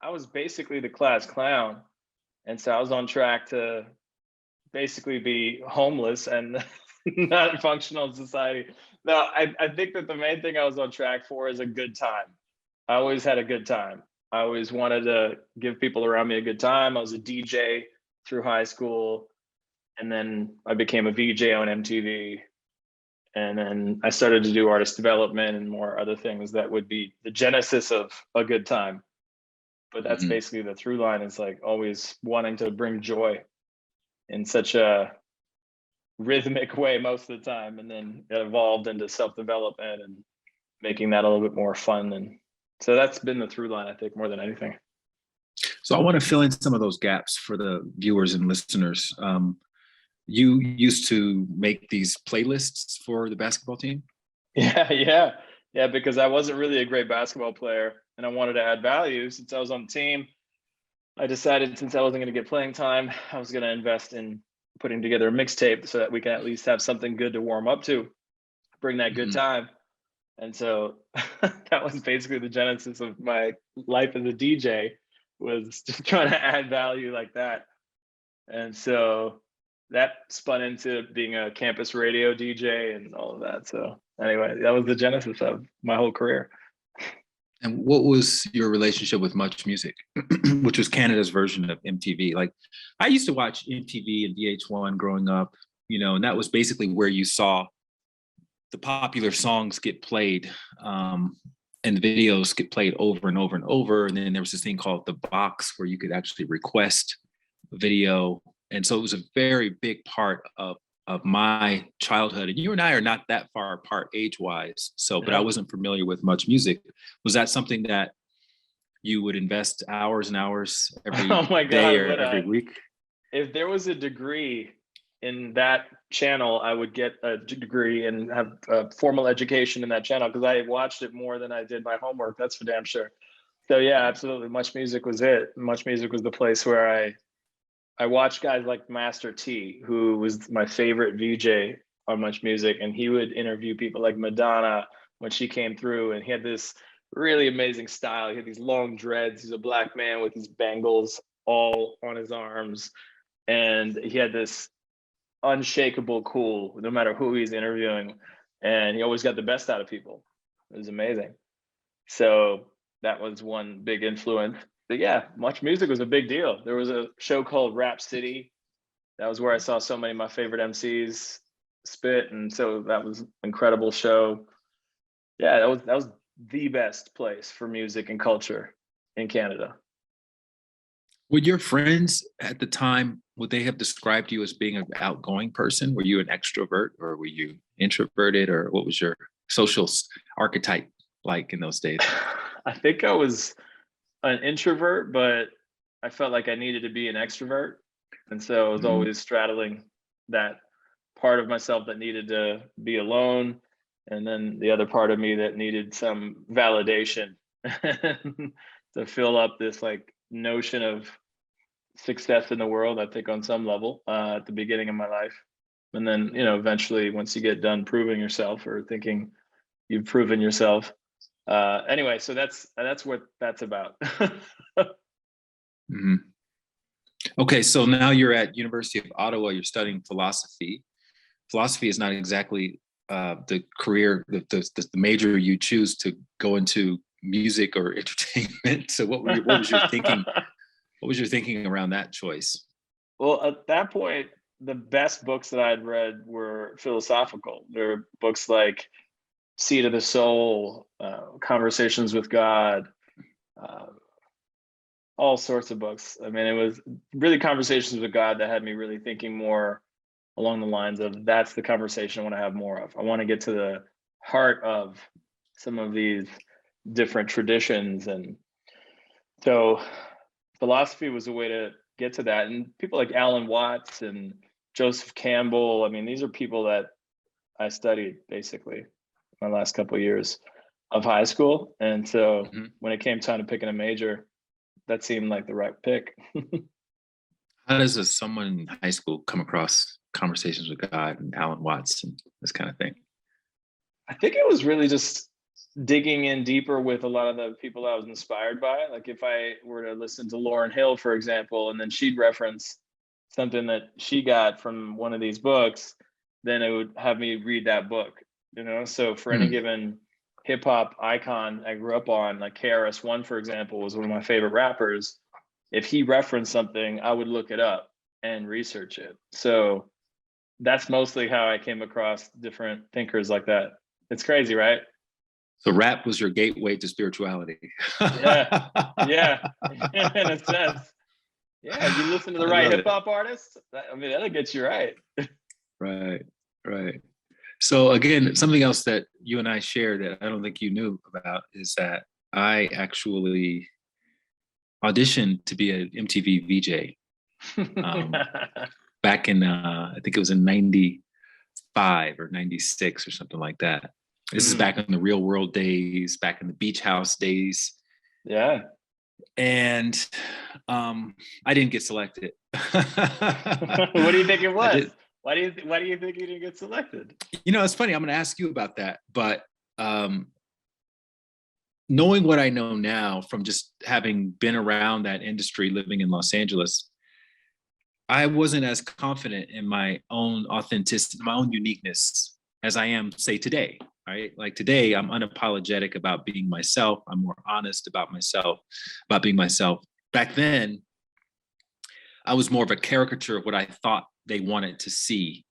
I was basically the class clown. And so I was on track to basically be homeless and not functional in society. No, I think that the main thing I was on track for is a good time. I always had a good time. I always wanted to give people around me a good time. I was a DJ through high school, and then I became a VJ on MTV. And then I started to do artist development and more other things that would be the genesis of a good time. But that's Hmm. basically the through line, is like always wanting to bring joy in such a rhythmic way most of the time, and then it evolved into self-development and making that a little bit more fun. And so that's been the through line, I think, more than anything. So I want to fill in some of those gaps for the viewers and listeners. You used to make these playlists for the basketball team. Yeah, because I wasn't really a great basketball player and I wanted to add value. Since I was on the team, I decided, since I wasn't going to get playing time, I was going to invest in putting together a mixtape so that we can at least have something good to warm up to, bring that good Hmm. time. And so that was basically the genesis of my life as a DJ, was just trying to add value like that. And so that spun into being a campus radio DJ and all of that. So anyway, that was the genesis of my whole career. And what was your relationship with Much Music, which was Canada's version of MTV? Like, I used to watch MTV and VH1 growing up, and that was basically where you saw the popular songs get played, and the videos get played over and over and over. And then there was this thing called the box where you could actually request a video. And so it was a very big part of my childhood. And you and I are not that far apart age-wise. So, but I wasn't familiar with Much Music. Was that something that you would invest hours and hours every Oh my day God, or every week? If there was a degree in that channel, I would get a degree and have a formal education in that channel, because I watched it more than I did my homework. That's for damn sure. So yeah, absolutely. Much Music was it. Much Music was the place where I watched guys like Master T, who was my favorite VJ on Much Music, and he would interview people like Madonna when she came through, and he had this really amazing style. He had these long dreads. He's a black man with these bangles all on his arms, and he had this unshakable cool no matter who he's interviewing, and he always got the best out of people. It was amazing. So that was one big influence. But yeah, Much Music was a big deal. There was a show called Rap City. That was where I saw so many of my favorite MCs spit, and so that was an incredible show. Yeah, that was the best place for music and culture in Canada. Would your friends at the time, would they have described you as being an outgoing person? Were you an extrovert, or were you introverted, or what was your social archetype like in those days? I think I was an introvert, but I felt like I needed to be an extrovert. And so I was always straddling that part of myself that needed to be alone, and then the other part of me that needed some validation to fill up this like notion of success in the world, I think on some level, at the beginning of my life. And then, eventually once you get done proving yourself or thinking you've proven yourself. Anyway, so that's what that's about. Mm-hmm. Okay, so now you're at University of Ottawa, you're studying philosophy. Philosophy is not exactly the career, the major you choose to go into music or entertainment. So what was your thinking? What was your thinking around that choice? Well, at that point, the best books that I'd read were philosophical. There were books like Seat of the Soul, Conversations with God, all sorts of books. I mean, it was really Conversations with God that had me really thinking more along the lines of, that's the conversation I want to have more of. I want to get to the heart of some of these different traditions. And so philosophy was a way to get to that. And people like Alan Watts and Joseph Campbell, I mean, these are people that I studied basically my last couple of years of high school. And so when it came time to picking a major, that seemed like the right pick. How does someone in high school come across Conversations with God and Alan Watts and this kind of thing? I think it was really just digging in deeper with a lot of the people I was inspired by. Like if I were to listen to Lauryn Hill, for example, and then she'd reference something that she got from one of these books, then it would have me read that book, So for any given hip hop icon I grew up on, like KRS-One, for example, was one of my favorite rappers. If he referenced something, I would look it up and research it. So that's mostly how I came across different thinkers like that. It's crazy, right? So rap was your gateway to spirituality. Yeah, in a sense. Yeah, if you listen to the right hip hop artists, that'll get you right. Right. So again, something else that you and I share that I don't think you knew about is that I actually auditioned to be an MTV VJ back in, I think it was in 95 or 96 or something like that. This is back in the Real World days, back in the Beach House days. Yeah. And I didn't get selected. What do you think it was? Why do you think you didn't get selected? It's funny. I'm going to ask you about that. But knowing what I know now from just having been around that industry, living in Los Angeles, I wasn't as confident in my own authenticity, my own uniqueness as I am, say, today. right? Like today, I'm unapologetic about being myself. I'm more honest about myself, about being myself. Back then, I was more of a caricature of what I thought they wanted to see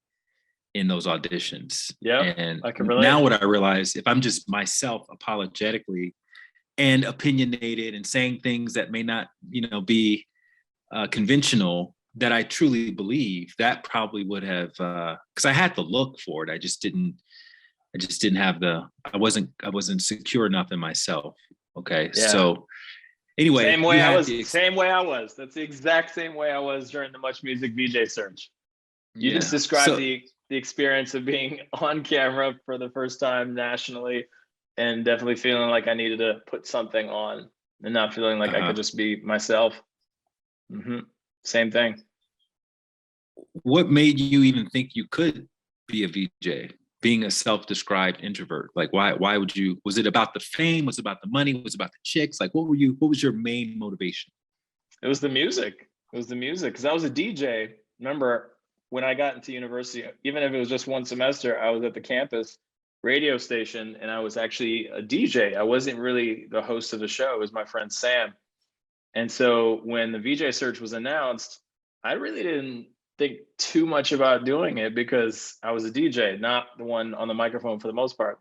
in those auditions. Yep, And I can now relate. what I realize, if I'm just myself apologetically and opinionated and saying things that may not, be conventional, that I truly believe, that probably would have, because I had the look for it. I just didn't have I wasn't secure enough in myself. Okay. Yeah. So anyway, Same you way I had was, the, same way I was. That's the exact same way I was during the Much Music VJ search. You just yeah. described So, the experience of being on camera for the first time nationally and definitely feeling like I needed to put something on and not feeling like I could uh-huh. just be myself. hmm Same thing. What made you even think you could be a VJ, being a self-described introvert? Like, why would you, was it about the fame? Was it about the money? Was it about the chicks? Like, what was your main motivation? It was the music. It was the music because I was a DJ. Remember when I got into university, even if it was just one semester, I was at the campus radio station and I was actually a DJ. I wasn't really the host of the show. It was my friend Sam. And so when the VJ search was announced, I really didn't think too much about doing it because I was a DJ, not the one on the microphone for the most part.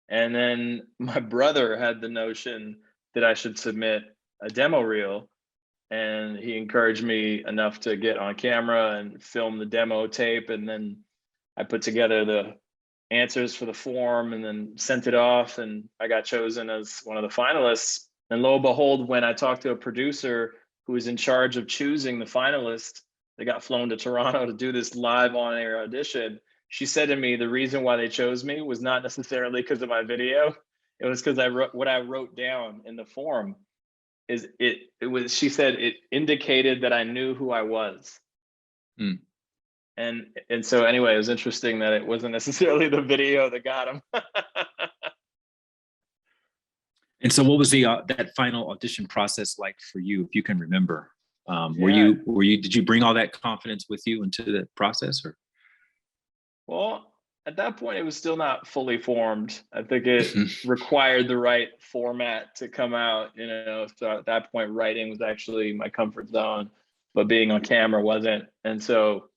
And then my brother had the notion that I should submit a demo reel, and he encouraged me enough to get on camera and film the demo tape. And then I put together the answers for the form and then sent it off, and I got chosen as one of the finalists. And lo and behold, when I talked to a producer who was in charge of choosing the finalists, they got flown to Toronto to do this live on air audition. She said to me, the reason why they chose me was not necessarily because of my video. It was because I wrote what I wrote down in the form. It was, she said, it indicated that I knew who I was. Mm. And so anyway, it was interesting that it wasn't necessarily the video that got him. And so what was that final audition process like for you, if you can remember? Were Yeah. you did you bring all that confidence with you into the process, or? Well, at that point, it was still not fully formed. I think it required the right format to come out, So at that point, writing was actually my comfort zone, but being on camera wasn't. And so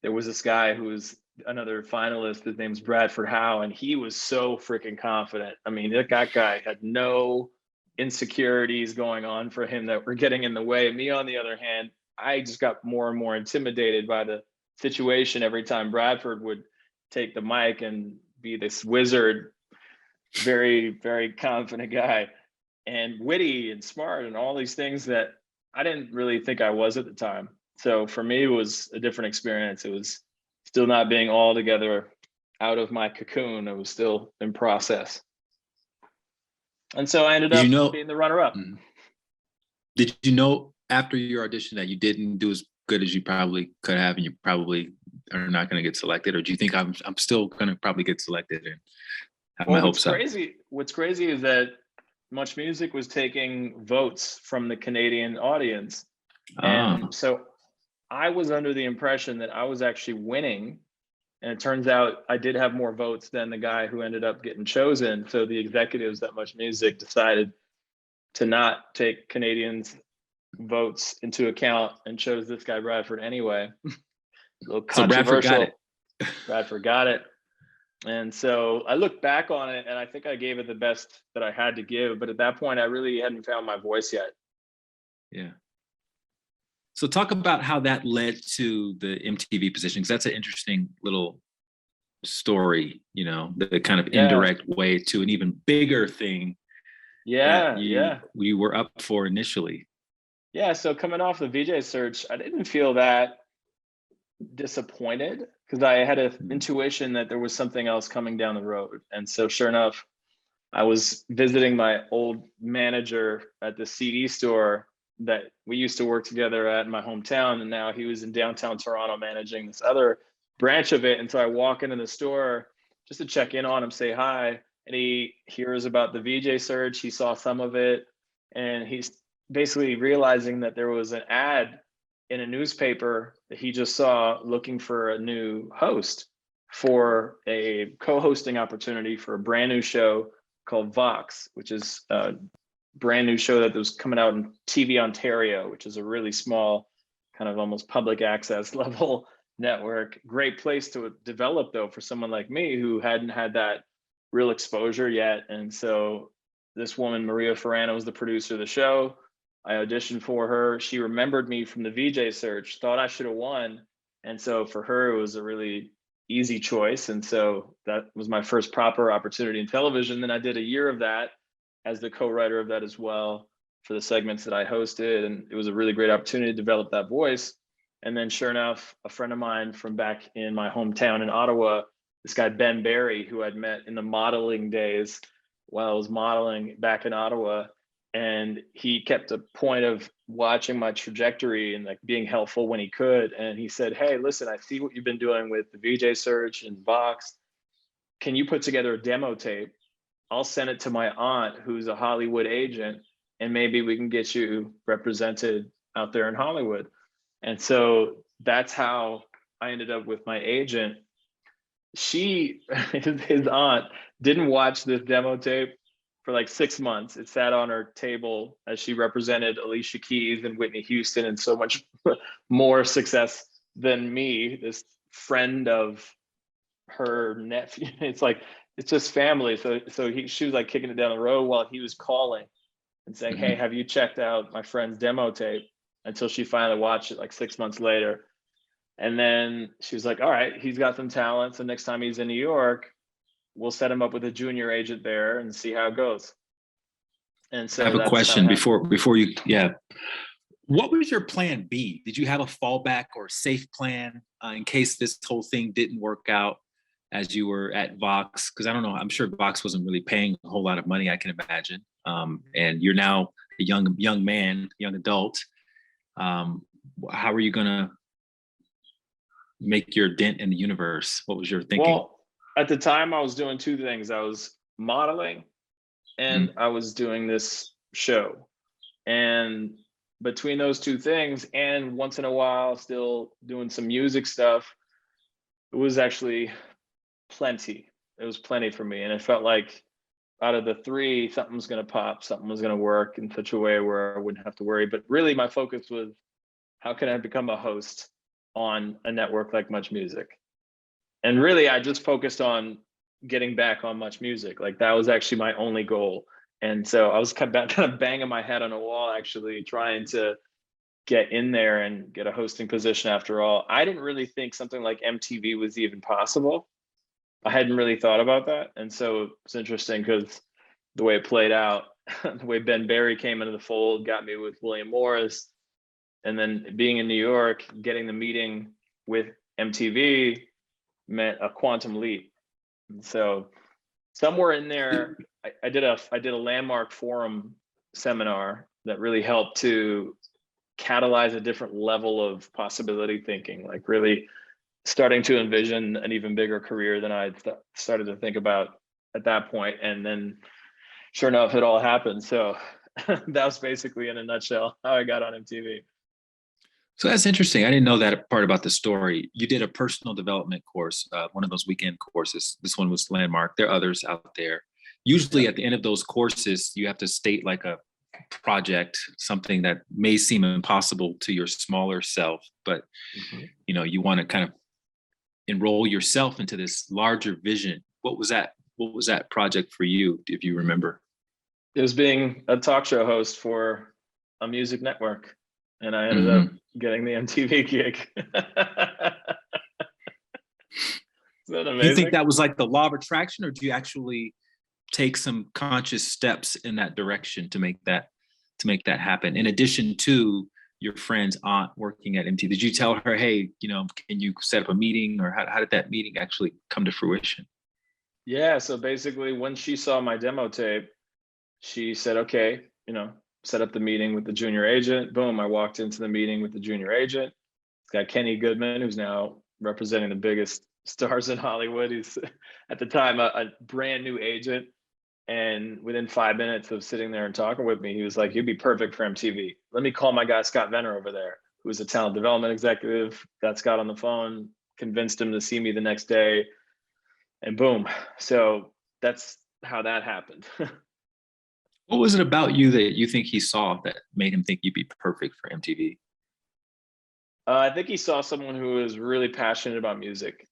there was this guy who was another finalist. His name's Bradford Howe, and he was so freaking confident. I mean, that guy had no insecurities going on for him that were getting in the way. Me, on the other hand, I just got more and more intimidated by the situation every time Bradford would take the mic and be this wizard, very, very confident guy, and witty and smart and all these things that I didn't really think I was at the time. So for me, it was a different experience. It was still not being altogether out of my cocoon. It was still in process. And so I ended Did up you know? being the runner-up. Did you know after your audition that you didn't do as good as you probably could have, and you probably are not going to get selected, or do you think I'm still going to probably get selected and have my Well, hopes up? what's crazy is that Much Music was taking votes from the Canadian audience. And so I was under the impression that I was actually winning. And it turns out I did have more votes than the guy who ended up getting chosen. So the executives at Much Music decided to not take Canadians' votes into account and chose this guy Bradford anyway. A little So Bradford got controversial. it. Bradford got it. And so I look back on it and I think I gave it the best that I had to give. But at that point, I really hadn't found my voice yet. Yeah. So talk about how that led to the MTV position, because that's an interesting little story, the kind of Yeah. indirect way to an even bigger thing that Yeah. Yeah. you were up for initially. Yeah. So coming off the VJ search, I didn't feel that disappointed because I had an intuition that there was something else coming down the road. And so sure enough, I was visiting my old manager at the CD store that we used to work together at in my hometown. And now he was in downtown Toronto managing this other branch of it. And so I walk into the store just to check in on him, say hi. And he hears about the VJ search. He saw some of it. And he's basically realizing that there was an ad in a newspaper that he just saw looking for a new host for a co-hosting opportunity for a brand new show called Vox, which is a brand new show that was coming out in TV Ontario, which is a really small, kind of almost public access level network. Great place to develop, though, for someone like me who hadn't had that real exposure yet. And so this woman, Maria Ferrano, was the producer of the show. I auditioned for her. She remembered me from the VJ search, thought I should have won. And so for her, it was a really easy choice. And so that was my first proper opportunity in television. Then I did a year of that as the co-writer of that as well for the segments that I hosted. And it was a really great opportunity to develop that voice. And then sure enough, a friend of mine from back in my hometown in Ottawa, this guy, Ben Barry, who I'd met in the modeling days while I was modeling back in Ottawa. And he kept a point of watching my trajectory and like being helpful when he could. And he said, hey, listen, I see what you've been doing with the VJ search and Vox. Can you put together a demo tape? I'll send it to my aunt, who's a Hollywood agent, and maybe we can get you represented out there in Hollywood. And so that's how I ended up with my agent. His aunt didn't watch this demo tape for like 6 months. It sat on her table as she represented Alicia Keys and Whitney Houston and so much more success than me, this friend of her nephew. It's just family. So she was like kicking it down the road while he was calling and saying, hey, have you checked out my friend's demo tape? Until she finally watched it like 6 months later. And then she was like, all right, he's got some talent. So next time he's in New York, we'll set him up with a junior agent there and see how it goes. And so I have a question before you, yeah. What was your plan B? Did you have a fallback or safe plan in case this whole thing didn't work out as you were at Vox? Because I don't know, I'm sure Vox wasn't really paying a whole lot of money, I can imagine. And you're now a young man, young adult. How are you gonna make your dent in the universe? What was your thinking? Well, at the time I was doing two things. I was modeling and I was doing this show. And between those two things, and once in a while still doing some music stuff, it was actually plenty. It was plenty for me. And it felt like out of the three, something was going to pop, something was going to work in such a way where I wouldn't have to worry. But really my focus was, how can I become a host on a network like Much Music? And really, I just focused on getting back on Much Music. Like that was actually my only goal. And so I was kind of banging my head on a wall, actually trying to get in there and get a hosting position after all. I didn't really think something like MTV was even possible. I hadn't really thought about that. And so it's interesting because the way it played out, the way Ben Barry came into the fold, got me with William Morris. And then being in New York, getting the meeting with MTV meant a quantum leap. And so somewhere in there, I did a landmark forum seminar that really helped to catalyze a different level of possibility thinking, like really starting to envision an even bigger career than I'd started to think about at that point. And then sure enough, it all happened. So that was basically in a nutshell how I got on MTV. So that's interesting. I didn't know that part about the story. You did a personal development course, one of those weekend courses. This one was landmark. There are others out there. Usually at the end of those courses, you have to state like a project, something that may seem impossible to your smaller self, but you know, you want to kind of enroll yourself into this larger vision. What was that? What was that project for you, if you remember? It was being a talk show host for a music network, and I ended up getting the MTV gig. Isn't that amazing? You think that was like the law of attraction, or do you actually take some conscious steps in that direction to make that happen? In addition to your friend's aunt working at MTV, did you tell her, hey, you know, can you set up a meeting, or how did that meeting actually come to fruition? Yeah, so basically when she saw my demo tape, she said, okay, you know, set up the meeting with the junior agent. Boom, I walked into the meeting with the junior agent. It's got Kenny Goodman, who's now representing the biggest stars in Hollywood. He's at the time a brand new agent. And within 5 minutes of sitting there and talking with me, he was like, you'd be perfect for MTV. Let me call my guy, Scott Venner over there, who's a talent development executive. Got Scott on the phone, convinced him to see me the next day. and boom. So that's how that happened. What was it about you that you think he saw that made him think you'd be perfect for MTV? I think he saw someone who was really passionate about music,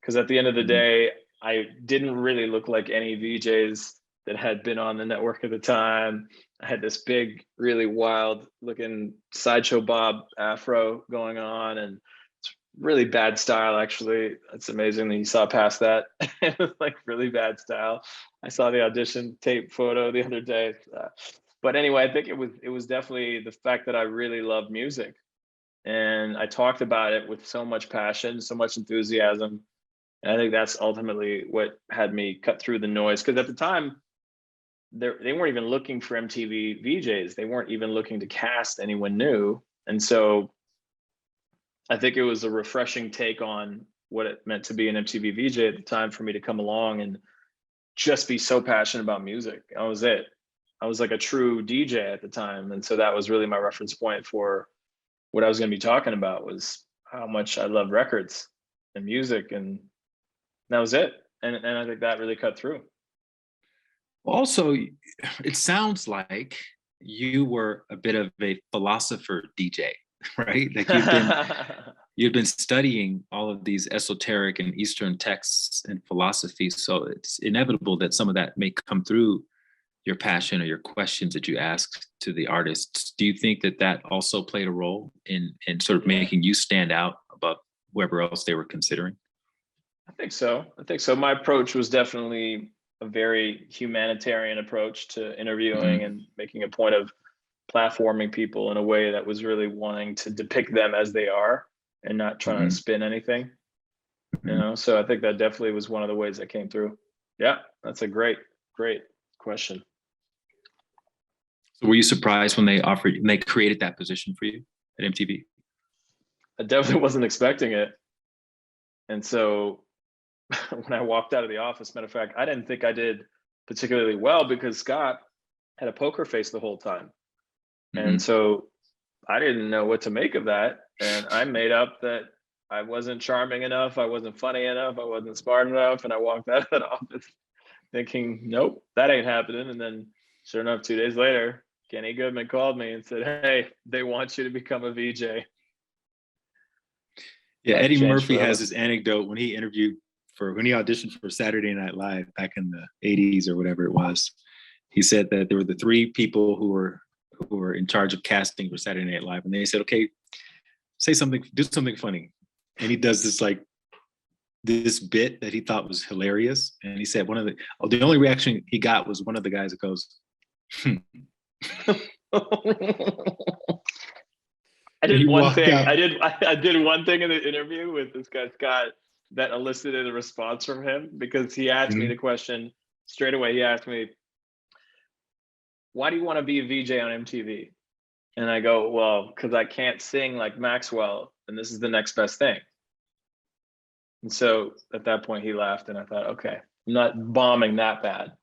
because at the end of the Mhm. day, I didn't really look like any VJs that had been on the network at the time. I had this big, really wild looking sideshow Bob afro going on, and it's really bad style. Actually, it's amazing that you saw past that. It was like really bad style. I saw the audition tape photo the other day. But anyway, I think it was definitely the fact that I really love music, and I talked about it with so much passion, so much enthusiasm. And I think that's ultimately what had me cut through the noise. Because at the time, they weren't even looking for MTV VJs. They weren't even looking to cast anyone new. And so I think it was a refreshing take on what it meant to be an MTV VJ at the time for me to come along and just be so passionate about music. That was it. I was like a true DJ at the time. And so that was really my reference point for what I was going to be talking about, was how much I love records and music. And that was it. And I think that really cut through. Also, it sounds like you were a bit of a philosopher DJ, right? Like you've been studying all of these esoteric and Eastern texts and philosophy. So it's inevitable that some of that may come through your passion or your questions that you ask to the artists. Do you think that that also played a role in sort of Yeah, making you stand out above whoever else they were considering? I think so. I think so. My approach was definitely a very humanitarian approach to interviewing Mhm. and making a point of platforming people in a way that was really wanting to depict them as they are and not trying to Mhm. spin anything, you Mhm. know? So I think that definitely was one of the ways that came through. Yeah, that's a great, great question. So were you surprised when they offered, when they created that position for you at MTV? I definitely wasn't expecting it. And so when I walked out of the office, matter of fact, I didn't think I did particularly well because Scott had a poker face the whole time. And Mhm. so I didn't know what to make of that. And I made up that I wasn't charming enough, I wasn't funny enough, I wasn't smart enough. And I walked out of that office thinking, nope, that ain't happening. And then sure enough, 2 days later, Kenny Goodman called me and said, hey, they want you to become a VJ. Yeah, Life Eddie changed Murphy has forever. this anecdote when he interviewed for when he auditioned for Saturday Night Live back in the 80s or whatever it was. He said that there were the three people who were in charge of casting for Saturday Night Live, and they said, "Okay, say something, do something funny." And he does this like this bit that he thought was hilarious, and he said the only reaction he got was one of the guys that goes, "Hmm." I And did he one walked thing. out. I did one thing in the interview with this guy Scott that elicited a response from him, because he asked me the Mhm. question straight away. He asked me, "Why do you want to be a VJ on MTV?" And I go, "Well, because I can't sing like Maxwell, and this is the next best thing." And so at that point, he laughed, and I thought, "Okay, I'm not bombing that bad."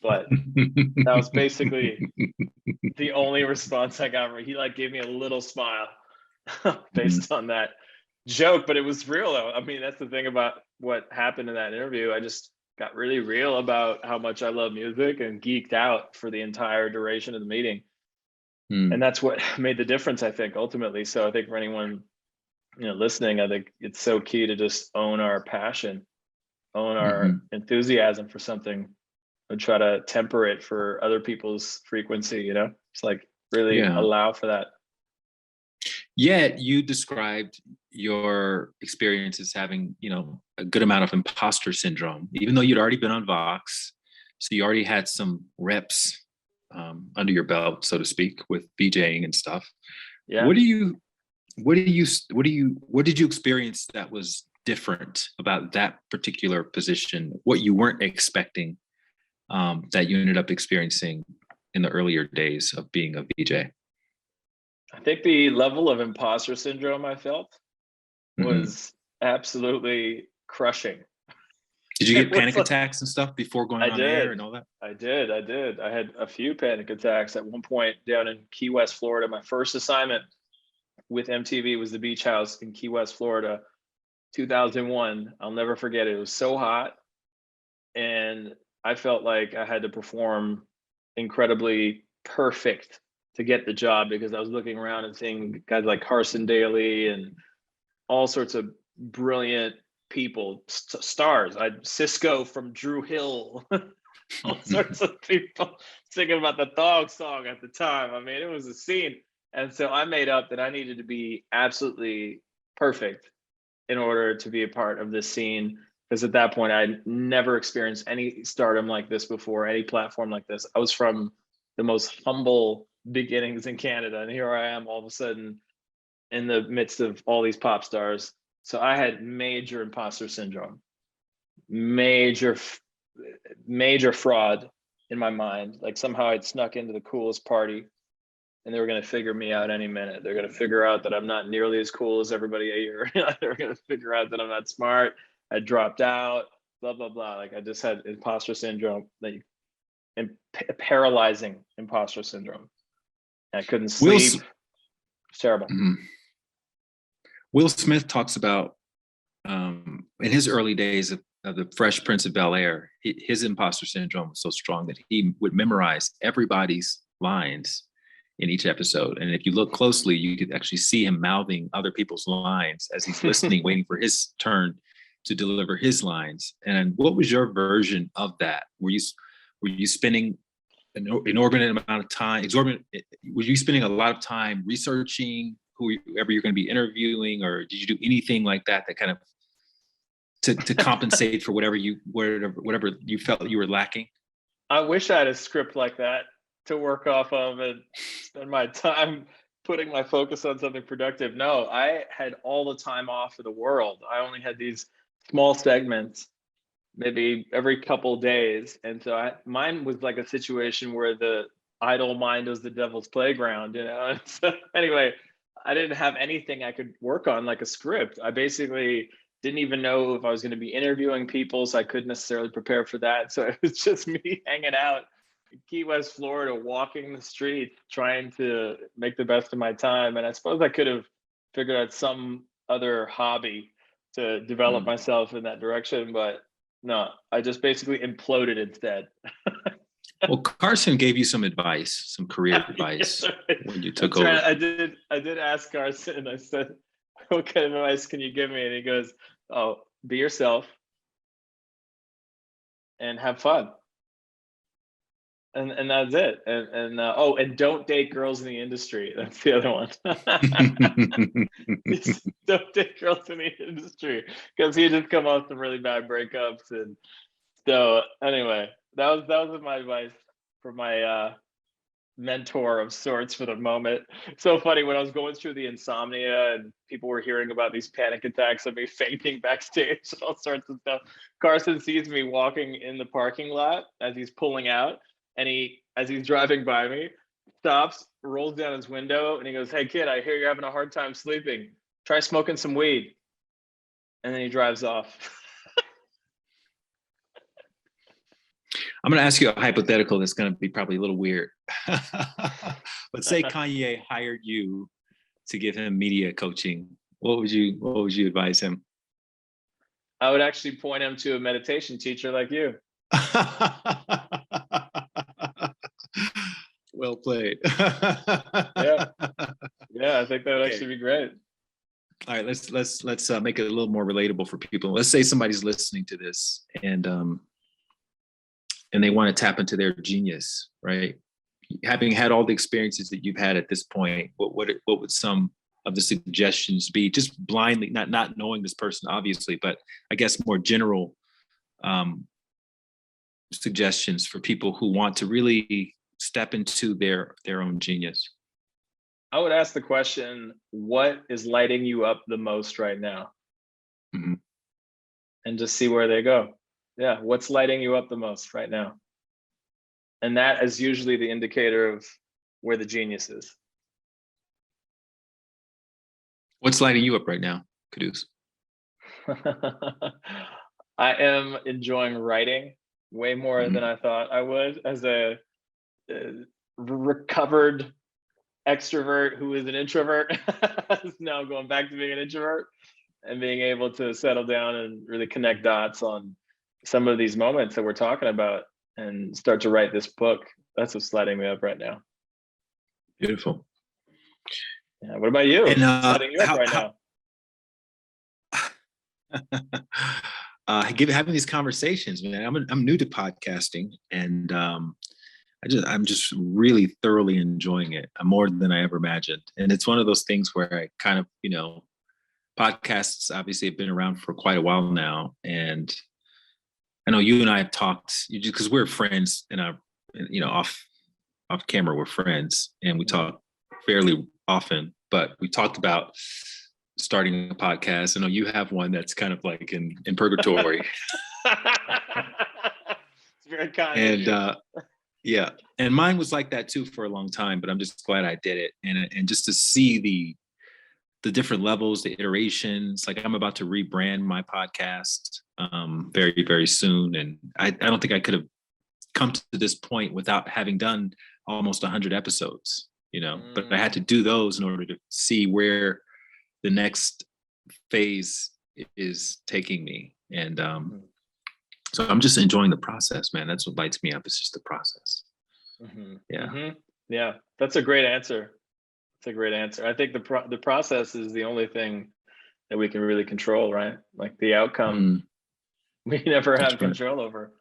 But that was basically the only response I got. He like gave me a little smile Mhm. based on that joke, but it was real though. I mean, that's the thing about what happened in that interview. I just got really real about how much I love music and geeked out for the entire duration of the meeting. And Mhm. that's what made the difference, I think, ultimately. So I think for anyone, listening, I think it's so key to just own our passion, own our Mhm. enthusiasm for something, and try to temper it for other people's frequency. It's like really Yeah. allow for that. Yet you described your experience as having, a good amount of imposter syndrome, even though you'd already been on Vox. So you already had some reps under your belt, so to speak, with VJing and stuff. Yeah. What do you, what did you experience that was different about that particular position? What you weren't expecting that you ended up experiencing in the earlier days of being a VJ? I think the level of imposter syndrome I felt Mhm. was absolutely crushing. Did you It get was panic like, attacks and stuff before going I on air did. and all that? I did. I had a few panic attacks at one point down in Key West, Florida. My first assignment with MTV was the beach house in Key West, Florida, 2001. I'll never forget it. It was so hot. and I felt like I had to perform incredibly perfect to get the job, because I was looking around and seeing guys like Carson Daly and all sorts of brilliant people, stars. Cisco from Drew Hill, all sorts of people singing about the Thong song at the time. I mean, it was a scene. And so I made up that I needed to be absolutely perfect in order to be a part of this scene. Because at that point, I'd never experienced any stardom like this before, any platform like this. I was from the most humble beginnings in Canada, and here I am all of a sudden in the midst of all these pop stars. So I had major imposter syndrome, major fraud in my mind. Like somehow I'd snuck into the coolest party and they were going to figure me out any minute. They're going to figure out that I'm not nearly as cool as everybody here. They're going to figure out that I'm not smart. I dropped out, blah, blah, blah. Like I just had imposter syndrome, and paralyzing imposter syndrome. I couldn't sleep. Terrible. Mm-hmm. Will Smith talks about in his early days of the Fresh Prince of Bel-Air, his imposter syndrome was so strong that he would memorize everybody's lines in each episode. And if you look closely, you could actually see him mouthing other people's lines as he's listening, waiting for his turn to deliver his lines. And what was your version of that? Were you spending an inordinate amount of time, were you spending a lot of time researching whoever you're going to be interviewing, or did you do anything like that kind of to compensate for whatever you felt you were lacking? I wish I had a script like that to work off of and spend my time putting my focus on something productive. No, I had all the time off of the world. I only had these small segments, maybe every couple of days. And so mine was like a situation where the idle mind was the devil's playground, you know? And so anyway, I didn't have anything I could work on like a script. I basically didn't even know if I was going to be interviewing people, so I couldn't necessarily prepare for that. So it was just me hanging out in Key West, Florida, walking the streets, trying to make the best of my time. And I suppose I could have figured out some other hobby to develop myself in that direction, but no, I just basically imploded instead. Well, Carson gave you some advice, some career advice when you took over. I did ask Carson. I said, "What kind of advice can you give me?" And he goes, "Oh, be yourself and have fun." And that's it. And don't date girls in the industry. That's the other one. Don't date girls in the industry, because he just come off some really bad breakups. And so anyway, that was my advice for my mentor of sorts for the moment. So funny, when I was going through the insomnia and people were hearing about these panic attacks of me fainting backstage and all sorts of stuff, Carson sees me walking in the parking lot as he's pulling out, and as he's driving by me, stops, rolls down his window, and he goes, "Hey kid, I hear you're having a hard time sleeping. Try smoking some weed." And then he drives off. I'm going to ask you a hypothetical that's going to be probably a little weird. But say Kanye hired you to give him media coaching. What would you advise him? I would actually point him to a meditation teacher like you. Well played. Yeah, I think that would actually be great. All right, let's make it a little more relatable for people. Let's say somebody's listening to this and they want to tap into their genius, right? Having had all the experiences that you've had at this point, what would some of the suggestions be? Just blindly, not knowing this person, obviously, but I guess more general suggestions for people who want to really step into their own genius. I would ask the question, what is lighting you up the most right now? Mm-hmm. And just see where they go. Yeah, what's lighting you up the most right now? And that is usually the indicator of where the genius is. What's lighting you up right now, Quddus? I am enjoying writing way more than I thought I would, as a recovered extrovert who is an introvert. Now going back to being an introvert and being able to settle down and really connect dots on some of these moments that we're talking about and start to write this book. That's what's lighting me up right now. Beautiful. Yeah. What about you? And What's lighting you up right now? Having these conversations, man. I'm new to podcasting, and I'm just really thoroughly enjoying it more than I ever imagined. And it's one of those things where I kind of, podcasts obviously have been around for quite a while now, and I know you and I have talked because we're friends, and off camera we're friends, and we talk fairly often. But we talked about starting a podcast. I know you have one that's kind of like in purgatory. It's very kind. And yeah, and mine was like that too for a long time. But I'm just glad I did it, and just to see the different levels, the iterations. Like, I'm about to rebrand my podcast very, very soon, and I don't think I could have come to this point without having done almost 100 episodes. But I had to do those in order to see where the next phase is taking me. And so I'm just enjoying the process, man. That's what lights me up. It's just the process. Yeah, that's a great answer. It's a great answer. I think the process is the only thing that we can really control, right? Like the outcome, we never have control over.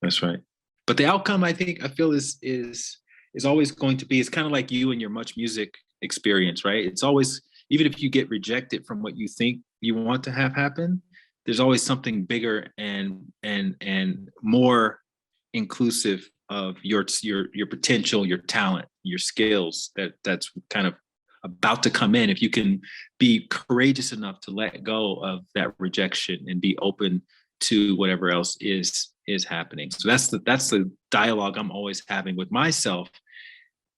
That's right. But the outcome, I feel is always going to be, it's kind of like you and your Much Music experience, right? It's always, even if you get rejected from what you think you want to have happen, there's always something bigger and more inclusive of your potential, your talent, your skills that's kind of about to come in. If you can be courageous enough to let go of that rejection and be open to whatever else is happening. So that's the dialogue I'm always having with myself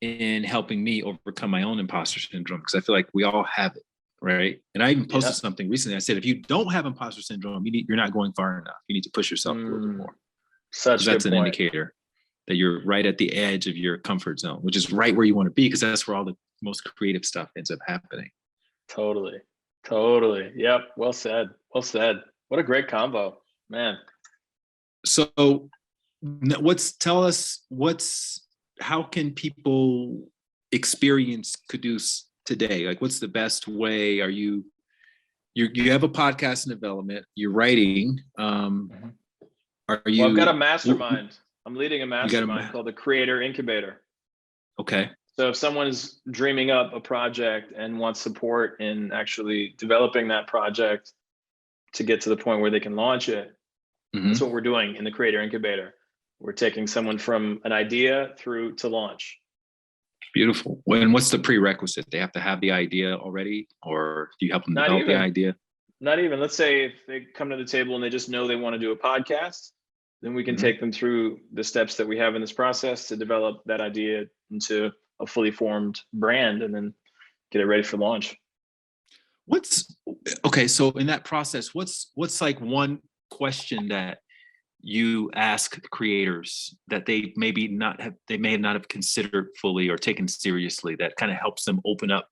in helping me overcome my own imposter syndrome, because I feel like we all have it, right? And I even posted something recently. I said, if you don't have imposter syndrome, you're not going far enough. You need to push yourself a little bit more. That's an indicator that you're right at the edge of your comfort zone, which is right where you want to be, because that's where all the most creative stuff ends up happening. Totally. Yep. Well said. What a great combo, man. So how can people experience Quddus today? Like, what's the best way? You have a podcast in development, you're writing. Well, I've got a mastermind. I'm leading a mastermind called the Creator Incubator. Okay. So if someone is dreaming up a project and wants support in actually developing that project to get to the point where they can launch it, that's what we're doing in the Creator Incubator. We're taking someone from an idea through to launch. Beautiful. And what's the prerequisite? They have to have the idea already, or do you help them develop the idea? Not even. Let's say if they come to the table and they just know they want to do a podcast, then we can take them through the steps that we have in this process to develop that idea into a fully formed brand and then get it ready for launch. So in that process, what's like one question that you ask creators that they may not have considered fully or taken seriously, that kind of helps them open up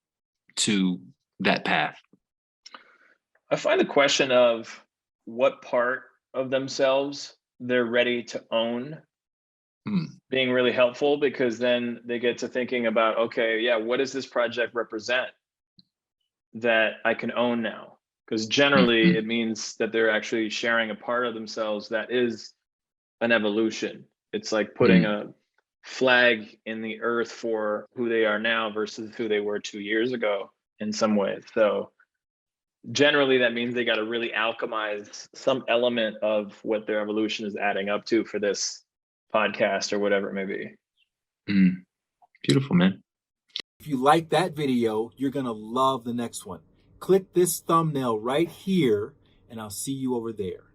to that path? I find the question of what part of themselves they're ready to own being really helpful, because then they get to thinking about, okay, what does this project represent that I can own now? Because generally it means that they're actually sharing a part of themselves that is an evolution. It's like putting a flag in the earth for who they are now versus who they were 2 years ago in some ways. So generally that means they got to really alchemize some element of what their evolution is adding up to for this podcast or whatever it may be. Beautiful, man. If you like that video, you're going to love the next one. Click this thumbnail right here, and I'll see you over there.